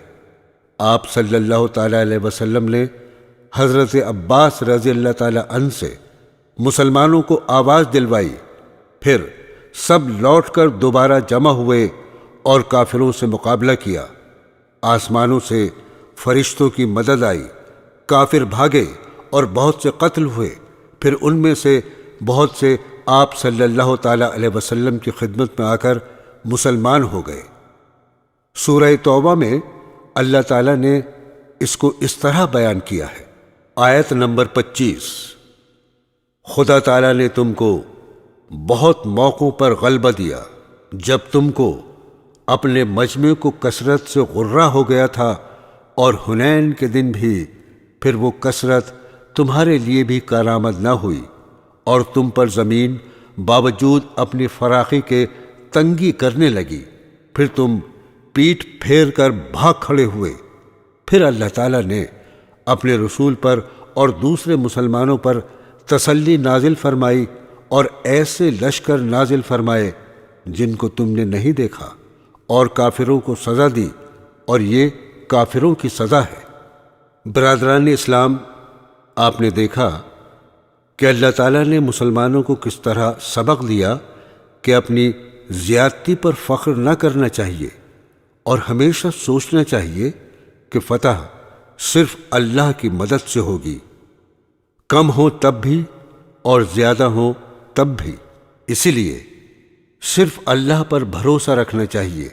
آپ صلی اللہ تعالی علیہ وسلم نے حضرت عباس رضی اللہ تعالی عنہ سے مسلمانوں کو آواز دلوائی، پھر سب لوٹ کر دوبارہ جمع ہوئے اور کافروں سے مقابلہ کیا۔ آسمانوں سے فرشتوں کی مدد آئی، کافر بھاگے اور بہت سے قتل ہوئے، پھر ان میں سے بہت سے آپ صلی اللہ تعالی علیہ وسلم کی خدمت میں آ کر مسلمان ہو گئے۔ سورہ توبہ میں اللہ تعالیٰ نے اس کو اس طرح بیان کیا ہے، آیت نمبر 25۔ خدا تعالیٰ نے تم کو بہت موقعوں پر غلبہ دیا، جب تم کو اپنے مجمع کو کثرت سے غرہ ہو گیا تھا، اور حنین کے دن بھی پھر وہ کثرت تمہارے لیے بھی کارآمد نہ ہوئی، اور تم پر زمین باوجود اپنی فراخی کے تنگی کرنے لگی، پھر تم پیٹھ پھیر کر بھاگ کھڑے ہوئے۔ پھر اللہ تعالیٰ نے اپنے رسول پر اور دوسرے مسلمانوں پر تسلی نازل فرمائی اور ایسے لشکر نازل فرمائے جن کو تم نے نہیں دیکھا، اور کافروں کو سزا دی، اور یہ کافروں کی سزا ہے۔ برادران اسلام، آپ نے دیکھا کہ اللہ تعالیٰ نے مسلمانوں کو کس طرح سبق دیا کہ اپنی زیادتی پر فخر نہ کرنا چاہیے، اور ہمیشہ سوچنا چاہیے کہ فتح صرف اللہ کی مدد سے ہوگی، کم ہو تب بھی اور زیادہ ہو تب بھی۔ اسی لیے صرف اللہ پر بھروسہ رکھنا چاہیے۔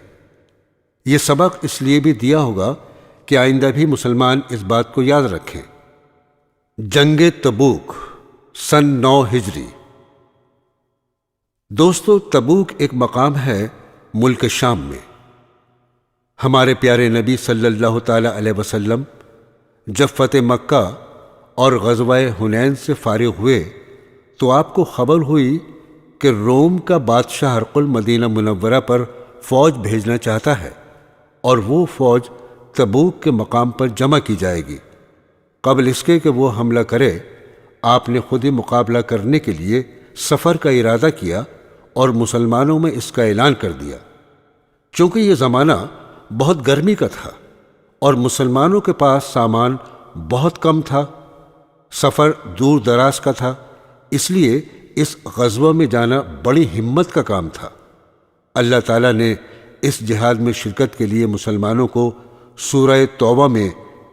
یہ سبق اس لیے بھی دیا ہوگا کہ آئندہ بھی مسلمان اس بات کو یاد رکھیں۔ جنگ تبوک سن 9 ہجری۔ دوستو، تبوک ایک مقام ہے ملک شام میں۔ ہمارے پیارے نبی صلی اللہ تعالی علیہ وسلم جب فتح مکہ اور غزوہ حنین سے فارغ ہوئے تو آپ کو خبر ہوئی کہ روم کا بادشاہ ہرقل مدینہ منورہ پر فوج بھیجنا چاہتا ہے، اور وہ فوج تبوک کے مقام پر جمع کی جائے گی۔ قبل اس کے کہ وہ حملہ کرے، آپ نے خود ہی مقابلہ کرنے کے لیے سفر کا ارادہ کیا اور مسلمانوں میں اس کا اعلان کر دیا۔ چونکہ یہ زمانہ بہت گرمی کا تھا اور مسلمانوں کے پاس سامان بہت کم تھا، سفر دور دراز کا تھا، اس لیے اس غزوہ میں جانا بڑی ہمت کا کام تھا۔ اللہ تعالیٰ نے اس جہاد میں شرکت کے لیے مسلمانوں کو سورہ توبہ میں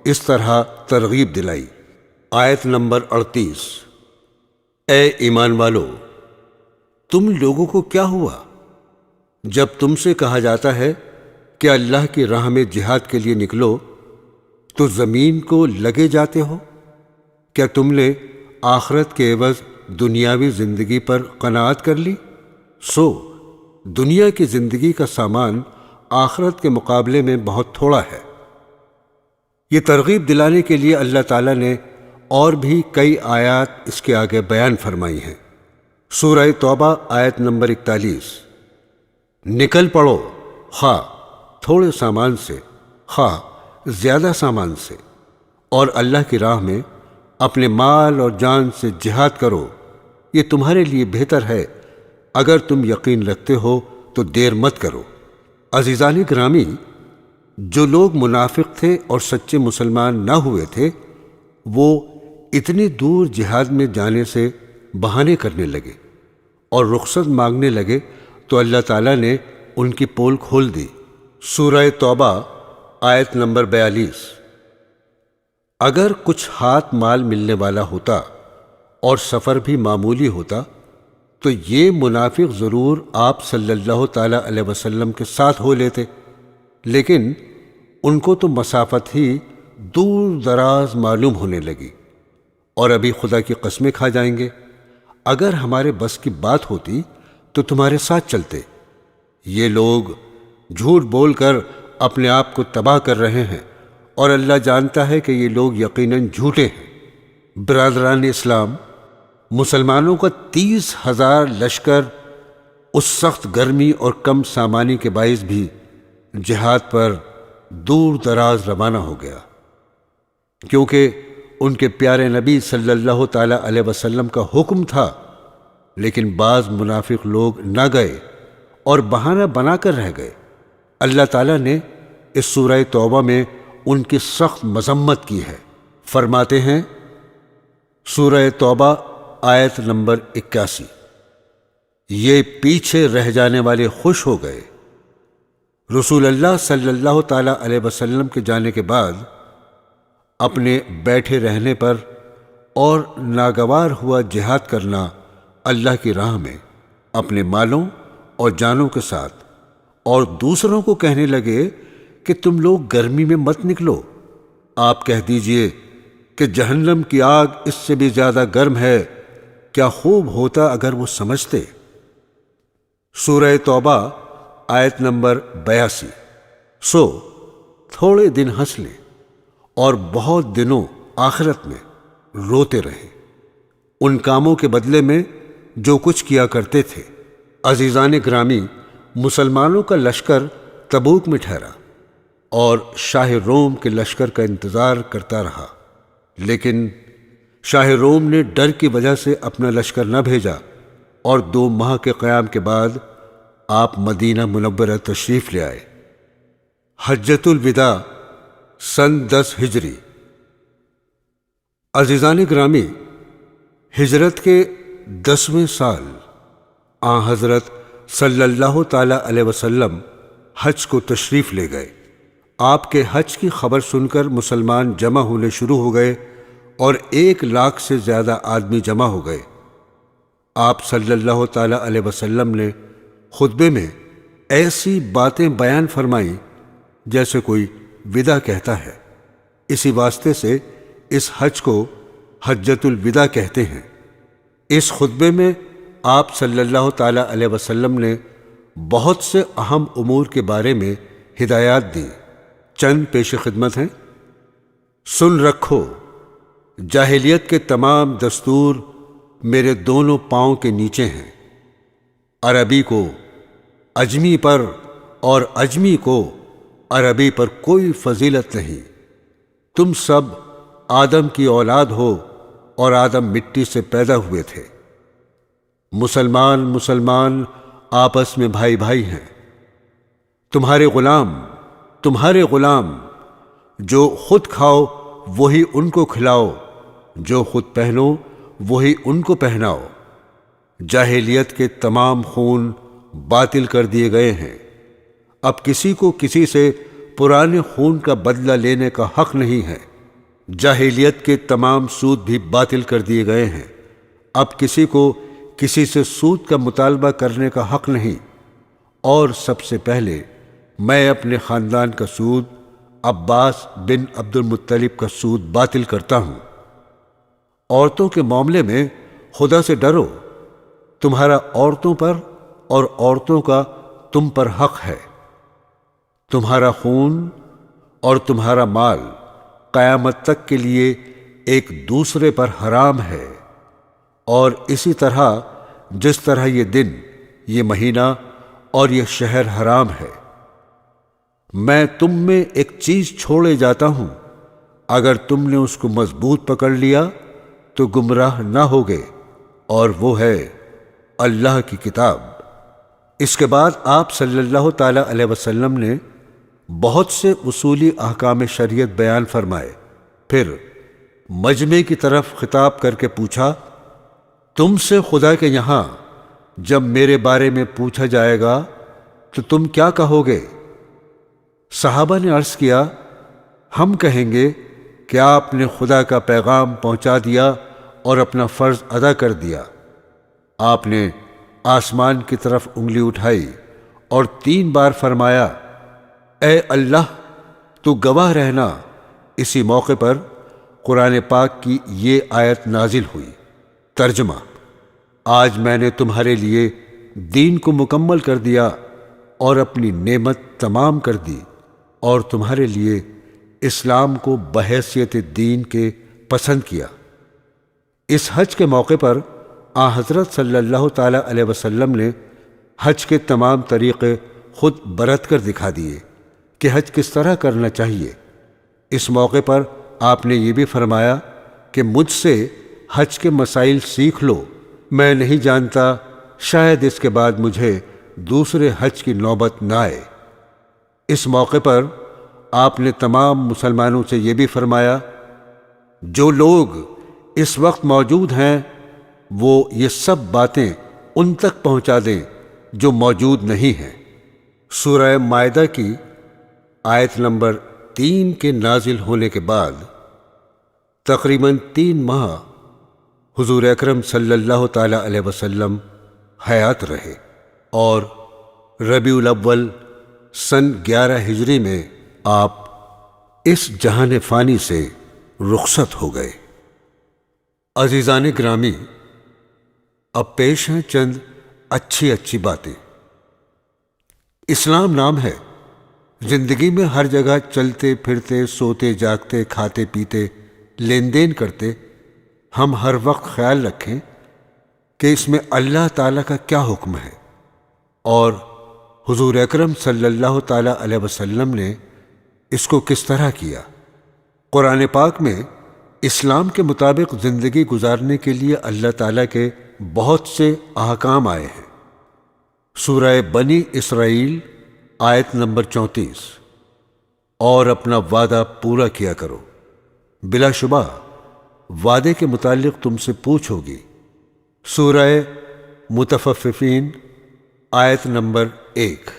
اس طرح ترغیب دلائی۔ آیت نمبر 38۔ اے ایمان والو، تم لوگوں کو کیا ہوا جب تم سے کہا جاتا ہے کہ اللہ کی راہ میں جہاد کے لیے نکلو تو زمین کو لگے جاتے ہو؟ کیا تم نے آخرت کے عوض دنیاوی زندگی پر قناعت کر لی؟ سو دنیا کی زندگی کا سامان آخرت کے مقابلے میں بہت تھوڑا ہے۔ یہ ترغیب دلانے کے لیے اللہ تعالیٰ نے اور بھی کئی آیات اس کے آگے بیان فرمائی ہیں۔ سورہ توبہ آیت نمبر 41۔ نکل پڑو، خواہ تھوڑے سامان سے خواہ زیادہ سامان سے، اور اللہ کی راہ میں اپنے مال اور جان سے جہاد کرو، یہ تمہارے لیے بہتر ہے اگر تم یقین رکھتے ہو تو دیر مت کرو۔ عزیزان گرامی، جو لوگ منافق تھے اور سچے مسلمان نہ ہوئے تھے وہ اتنی دور جہاد میں جانے سے بہانے کرنے لگے اور رخصت مانگنے لگے تو اللہ تعالیٰ نے ان کی پول کھول دی۔ سورہ توبہ آیت نمبر 42۔ اگر کچھ ہاتھ مال ملنے والا ہوتا اور سفر بھی معمولی ہوتا تو یہ منافق ضرور آپ صلی اللہ تعالیٰ علیہ وسلم کے ساتھ ہو لیتے، لیکن ان کو تو مسافت ہی دور دراز معلوم ہونے لگی اور ابھی خدا کی قسمیں کھا جائیں گے، اگر ہمارے بس کی بات ہوتی تو تمہارے ساتھ چلتے۔ یہ لوگ جھوٹ بول کر اپنے آپ کو تباہ کر رہے ہیں اور اللہ جانتا ہے کہ یہ لوگ یقیناً جھوٹے ہیں۔ برادران اسلام، مسلمانوں کا 30,000 لشکر اس سخت گرمی اور کم سامانی کے باعث بھی جہاد پر دور دراز روانہ ہو گیا، کیونکہ ان کے پیارے نبی صلی اللہ تعالیٰ علیہ وسلم کا حکم تھا، لیکن بعض منافق لوگ نہ گئے اور بہانہ بنا کر رہ گئے۔ اللہ تعالیٰ نے اس سورہ توبہ میں ان کی سخت مذمت کی ہے۔ فرماتے ہیں سورہ توبہ آیت نمبر 81۔ یہ پیچھے رہ جانے والے خوش ہو گئے۔ رسول اللہ صلی اللہ تعالیٰ علیہ وسلم کے جانے کے بعد اپنے بیٹھے رہنے پر اور ناگوار ہوا جہاد کرنا اللہ کی راہ میں اپنے مالوں اور جانوں کے ساتھ، اور دوسروں کو کہنے لگے کہ تم لوگ گرمی میں مت نکلو، آپ کہہ دیجئے کہ جہنم کی آگ اس سے بھی زیادہ گرم ہے، کیا خوب ہوتا اگر وہ سمجھتے۔ سورہ توبہ آیت نمبر 82۔ سو تھوڑے دن ہنس لیں اور بہت دنوں آخرت میں روتے رہیں ان کاموں کے بدلے میں جو کچھ کیا کرتے تھے۔ عزیزان گرامی، مسلمانوں کا لشکر تبوک میں ٹھہرا اور شاہ روم کے لشکر کا انتظار کرتا رہا، لیکن شاہ روم نے ڈر کی وجہ سے اپنا لشکر نہ بھیجا اور 2 ماہ کے قیام کے بعد آپ مدینہ منورہ تشریف لے آئے۔ حجۃ الوداع سن 10 ہجری۔ عزیزان گرامی، ہجرت کے 10ویں سال آن حضرت صلی اللہ تعالی علیہ وسلم حج کو تشریف لے گئے۔ آپ کے حج کی خبر سن کر مسلمان جمع ہونے شروع ہو گئے اور 1 لاکھ سے زیادہ آدمی جمع ہو گئے۔ آپ صلی اللہ تعالی علیہ وسلم نے خطبے میں ایسی باتیں بیان فرمائیں جیسے کوئی وداع کہتا ہے۔ اسی واسطے سے اس حج کو حجۃ الوداع کہتے ہیں۔ اس خطبے میں آپ صلی اللہ تعالی علیہ وسلم نے بہت سے اہم امور کے بارے میں ہدایات دی۔ چند پیش خدمت ہیں۔ سن رکھو، جاہلیت کے تمام دستور میرے دونوں پاؤں کے نیچے ہیں۔ عربی کو اجمی پر اور اجمی کو عربی پر کوئی فضیلت نہیں۔ تم سب آدم کی اولاد ہو اور آدم مٹی سے پیدا ہوئے تھے۔ مسلمان آپس میں بھائی بھائی ہیں۔ تمہارے غلام تمہارے غلام جو خود کھاؤ وہی ان کو کھلاؤ، جو خود پہنو وہی ان کو پہناؤ۔ جاہلیت کے تمام خون باطل کر دیے گئے ہیں، اب کسی کو کسی سے پرانے خون کا بدلہ لینے کا حق نہیں ہے۔ جاہلیت کے تمام سود بھی باطل کر دیے گئے ہیں، اب کسی کو کسی سے سود کا مطالبہ کرنے کا حق نہیں۔ اور سب سے پہلے میں اپنے خاندان کا سود، عباس بن عبد المطلب کا سود باطل کرتا ہوں۔ عورتوں کے معاملے میں خدا سے ڈرو، تمہارا عورتوں پر اور عورتوں کا تم پر حق ہے۔ تمہارا خون اور تمہارا مال قیامت تک کے لیے ایک دوسرے پر حرام ہے، اور اسی طرح جس طرح یہ دن، یہ مہینہ اور یہ شہر حرام ہے۔ میں تم میں ایک چیز چھوڑے جاتا ہوں، اگر تم نے اس کو مضبوط پکڑ لیا تو گمراہ نہ ہوگے، اور وہ ہے اللہ کی کتاب۔ اس کے بعد آپ صلی اللہ تعالی علیہ وسلم نے بہت سے اصولی احکام شریعت بیان فرمائے، پھر مجمع کی طرف خطاب کر کے پوچھا، تم سے خدا کے یہاں جب میرے بارے میں پوچھا جائے گا تو تم کیا کہو گے؟ صحابہ نے عرض کیا، ہم کہیں گے کہ آپ نے خدا کا پیغام پہنچا دیا اور اپنا فرض ادا کر دیا۔ آپ نے آسمان کی طرف انگلی اٹھائی اور 3 بار فرمایا، اے اللہ تو گواہ رہنا۔ اسی موقع پر قرآن پاک کی یہ آیت نازل ہوئی۔ ترجمہ: آج میں نے تمہارے لیے دین کو مکمل کر دیا اور اپنی نعمت تمام کر دی، اور تمہارے لیے اسلام کو بحیثیت دین کے پسند کیا۔ اس حج کے موقع پر حضرت صلی اللہ تعالی علیہ وسلم نے حج کے تمام طریقے خود برت کر دکھا دیے کہ حج کس طرح کرنا چاہیے۔ اس موقع پر آپ نے یہ بھی فرمایا کہ مجھ سے حج کے مسائل سیکھ لو، میں نہیں جانتا شاید اس کے بعد مجھے دوسرے حج کی نوبت نہ آئے۔ اس موقع پر آپ نے تمام مسلمانوں سے یہ بھی فرمایا، جو لوگ اس وقت موجود ہیں وہ یہ سب باتیں ان تک پہنچا دیں جو موجود نہیں ہیں۔ سورہ مائدہ کی آیت نمبر 3 کے نازل ہونے کے بعد تقریباً 3 ماہ حضور اکرم صلی اللہ تعالی علیہ وسلم حیات رہے، اور ربیع الاول سن 11 ہجری میں آپ اس جہان فانی سے رخصت ہو گئے۔ عزیزان گرامی، اب پیش ہیں چند اچھی باتیں۔ اسلام نام ہے، زندگی میں ہر جگہ چلتے پھرتے، سوتے جاگتے، کھاتے پیتے، لین دین کرتے ہم ہر وقت خیال رکھیں کہ اس میں اللہ تعالیٰ کا کیا حکم ہے، اور حضور اکرم صلی اللہ تعالی علیہ وسلم نے اس کو کس طرح کیا۔ قرآن پاک میں اسلام کے مطابق زندگی گزارنے کے لیے اللہ تعالیٰ کے بہت سے احکام آئے ہیں۔ سورہ بنی اسرائیل آیت نمبر 34، اور اپنا وعدہ پورا کیا کرو، بلا شبہ وعدے کے متعلق تم سے پوچھ ہوگی۔ سورہ متفففین آیت نمبر 1،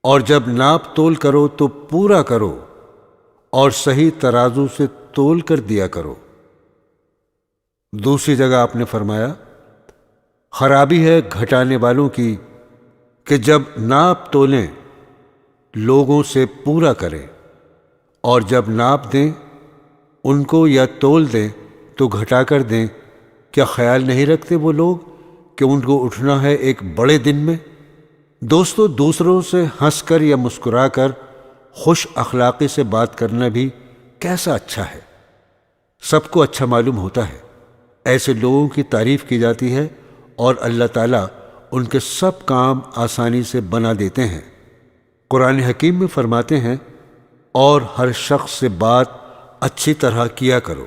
اور جب ناپ تول کرو تو پورا کرو اور صحیح ترازو سے تول کر دیا کرو۔ دوسری جگہ آپ نے فرمایا، خرابی ہے گھٹانے والوں کی کہ جب ناپ تولیں لوگوں سے پورا کریں، اور جب ناپ دیں ان کو یا تول دیں تو گھٹا کر دیں۔ کیا خیال نہیں رکھتے وہ لوگ کہ ان کو اٹھنا ہے ایک بڑے دن میں؟ دوستو، دوسروں سے ہنس کر یا مسکرا کر خوش اخلاقی سے بات کرنا بھی کیسا اچھا ہے، سب کو اچھا معلوم ہوتا ہے۔ ایسے لوگوں کی تعریف کی جاتی ہے اور اللہ تعالیٰ ان کے سب کام آسانی سے بنا دیتے ہیں۔ قرآن حکیم میں فرماتے ہیں، اور ہر شخص سے بات اچھی طرح کیا کرو۔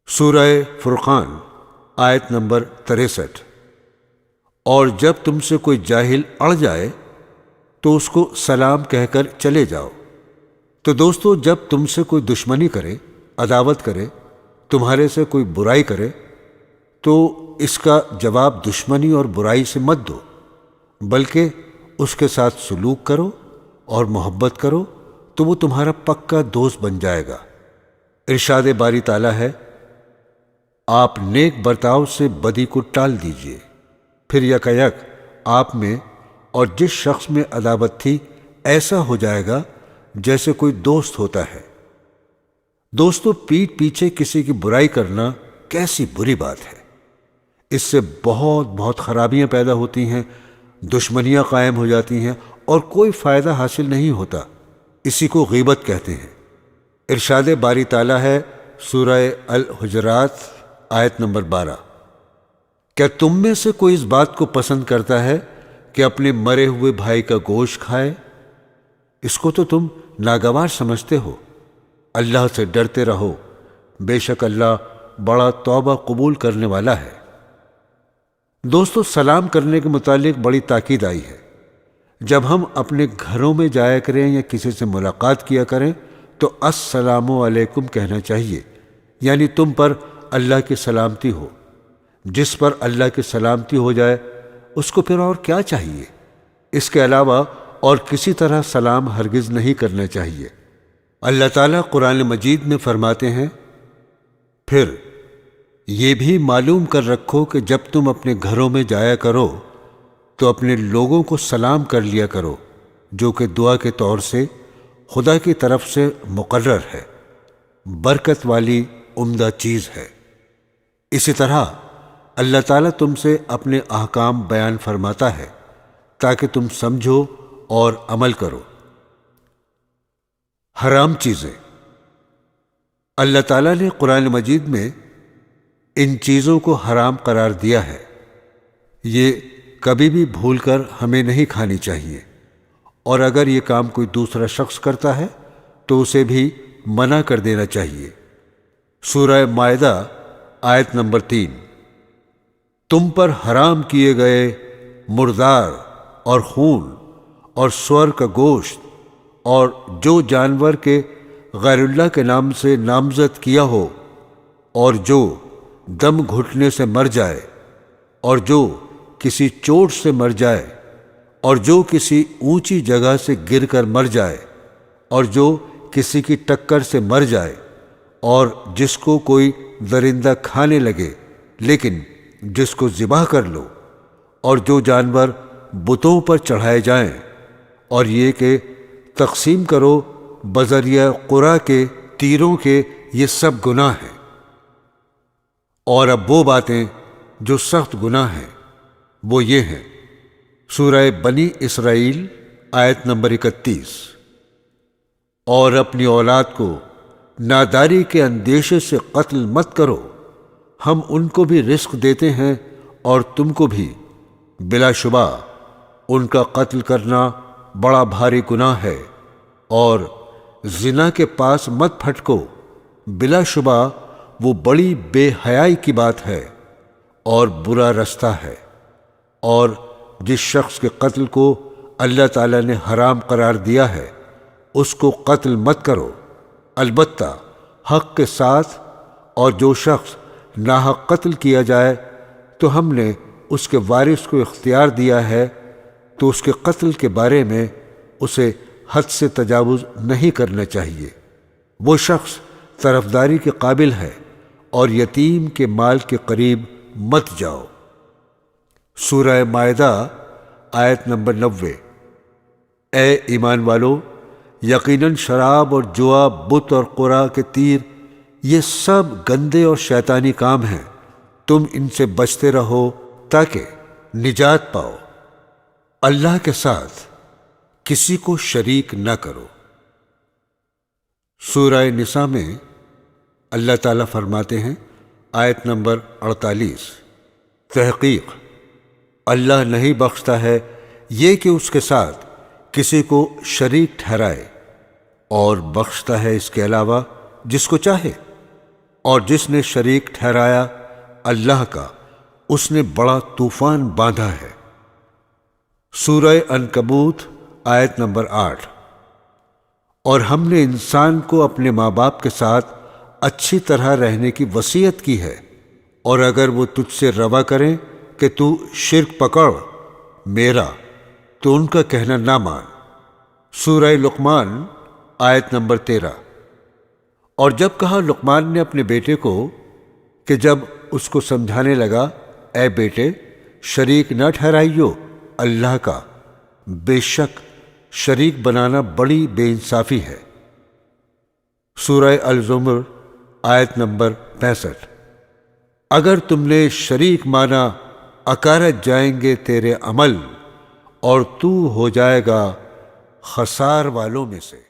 سورہ فرقان آیت نمبر 63، اور جب تم سے کوئی جاہل اڑ جائے تو اس کو سلام کہہ کر چلے جاؤ۔ تو دوستو، جب تم سے کوئی دشمنی کرے، عداوت کرے، تمہارے سے کوئی برائی کرے، تو اس کا جواب دشمنی اور برائی سے مت دو، بلکہ اس کے ساتھ سلوک کرو اور محبت کرو، تو وہ تمہارا پکا دوست بن جائے گا۔ ارشاد باری تعالیٰ ہے، آپ نیک برتاؤ سے بدی کو ٹال دیجئے، پھر یکایک آپ میں اور جس شخص میں عداوت تھی ایسا ہو جائے گا جیسے کوئی دوست ہوتا ہے۔ دوستو، پیٹھ پیچھے کسی کی برائی کرنا کیسی بری بات ہے۔ اس سے بہت بہت خرابیاں پیدا ہوتی ہیں، دشمنیاں قائم ہو جاتی ہیں اور کوئی فائدہ حاصل نہیں ہوتا۔ اسی کو غیبت کہتے ہیں۔ ارشاد باری تعالیٰ ہے سورہ الحجرات آیت نمبر 12، کیا تم میں سے کوئی اس بات کو پسند کرتا ہے کہ اپنے مرے ہوئے بھائی کا گوشت کھائے؟ اس کو تو تم ناگوار سمجھتے ہو۔ اللہ سے ڈرتے رہو، بے شک اللہ بڑا توبہ قبول کرنے والا ہے۔ دوستو، سلام کرنے کے متعلق بڑی تاکید آئی ہے۔ جب ہم اپنے گھروں میں جایا کریں یا کسی سے ملاقات کیا کریں تو السلام علیکم کہنا چاہیے، یعنی تم پر اللہ کی سلامتی ہو۔ جس پر اللہ کی سلامتی ہو جائے اس کو پھر اور کیا چاہیے؟ اس کے علاوہ اور کسی طرح سلام ہرگز نہیں کرنا چاہیے۔ اللہ تعالیٰ قرآن مجید میں فرماتے ہیں، پھر یہ بھی معلوم کر رکھو کہ جب تم اپنے گھروں میں جایا کرو تو اپنے لوگوں کو سلام کر لیا کرو، جو کہ دعا کے طور سے خدا کی طرف سے مقرر ہے، برکت والی عمدہ چیز ہے۔ اسی طرح اللہ تعالیٰ تم سے اپنے احکام بیان فرماتا ہے تاکہ تم سمجھو اور عمل کرو۔ حرام چیزیں، اللہ تعالیٰ نے قرآن مجید میں ان چیزوں کو حرام قرار دیا ہے۔ یہ کبھی بھی بھول کر ہمیں نہیں کھانی چاہیے، اور اگر یہ کام کوئی دوسرا شخص کرتا ہے تو اسے بھی منع کر دینا چاہیے۔ سورہ مائدہ آیت نمبر 3، تم پر حرام کیے گئے مردار اور خون اور سور کا گوشت اور جو جانور کے غیر اللہ کے نام سے نامزد کیا ہو، اور جو دم گھٹنے سے مر جائے، اور جو کسی چوٹ سے مر جائے، اور جو کسی اونچی جگہ سے گر کر مر جائے، اور جو کسی کی ٹکر سے مر جائے، اور جس کو کوئی درندہ کھانے لگے لیکن جس کو ذبح کر لو، اور جو جانور بتوں پر چڑھائے جائیں، اور یہ کہ تقسیم کرو بذریعہ قرا کے تیروں کے، یہ سب گناہ ہیں۔ اور اب وہ باتیں جو سخت گناہ ہیں وہ یہ ہیں۔ سورہ بنی اسرائیل آیت نمبر 31، اور اپنی اولاد کو ناداری کے اندیشے سے قتل مت کرو، ہم ان کو بھی رزق دیتے ہیں اور تم کو بھی، بلا شبہ ان کا قتل کرنا بڑا بھاری گناہ ہے، اور زنا کے پاس مت پھٹکو، بلا شبہ وہ بڑی بے حیائی کی بات ہے اور برا رستہ ہے۔ اور جس شخص کے قتل کو اللہ تعالیٰ نے حرام قرار دیا ہے اس کو قتل مت کرو، البتہ حق کے ساتھ، اور جو شخص ناحق قتل کیا جائے تو ہم نے اس کے وارث کو اختیار دیا ہے، تو اس کے قتل کے بارے میں اسے حد سے تجاوز نہیں کرنا چاہیے۔ وہ شخص طرفداری کے قابل ہے، اور یتیم کے مال کے قریب مت جاؤ۔ سورہ مائدہ آیت نمبر 90، اے ایمان والو، یقیناً شراب اور جوا، بت اور قرا کے تیر، یہ سب گندے اور شیطانی کام ہیں، تم ان سے بچتے رہو تاکہ نجات پاؤ۔ اللہ کے ساتھ کسی کو شریک نہ کرو۔ سورہ نساء میں اللہ تعالیٰ فرماتے ہیں آیت نمبر 48، تحقیق اللہ نہیں بخشتا ہے یہ کہ اس کے ساتھ کسی کو شریک ٹھہرائے، اور بخشتا ہے اس کے علاوہ جس کو چاہے، اور جس نے شریک ٹھہرایا اللہ کا اس نے بڑا طوفان باندھا ہے۔ سورہ عنکبوت آیت نمبر 8۔ اور ہم نے انسان کو اپنے ماں باپ کے ساتھ اچھی طرح رہنے کی وصیت کی ہے، اور اگر وہ تجھ سے روا کریں کہ تو شرک پکڑ میرا، تو ان کا کہنا نہ مان۔ سورہ لقمان آیت نمبر 13۔ اور جب کہا لقمان نے اپنے بیٹے کو کہ جب اس کو سمجھانے لگا، اے بیٹے شریک نہ ٹھہرائیو اللہ کا، بے شک شریک بنانا بڑی بے انصافی ہے۔ سورہ الزمر آیت نمبر 65۔ اگر تم نے شریک مانا اکارت جائیں گے تیرے عمل، اور تو ہو جائے گا خسار والوں میں سے۔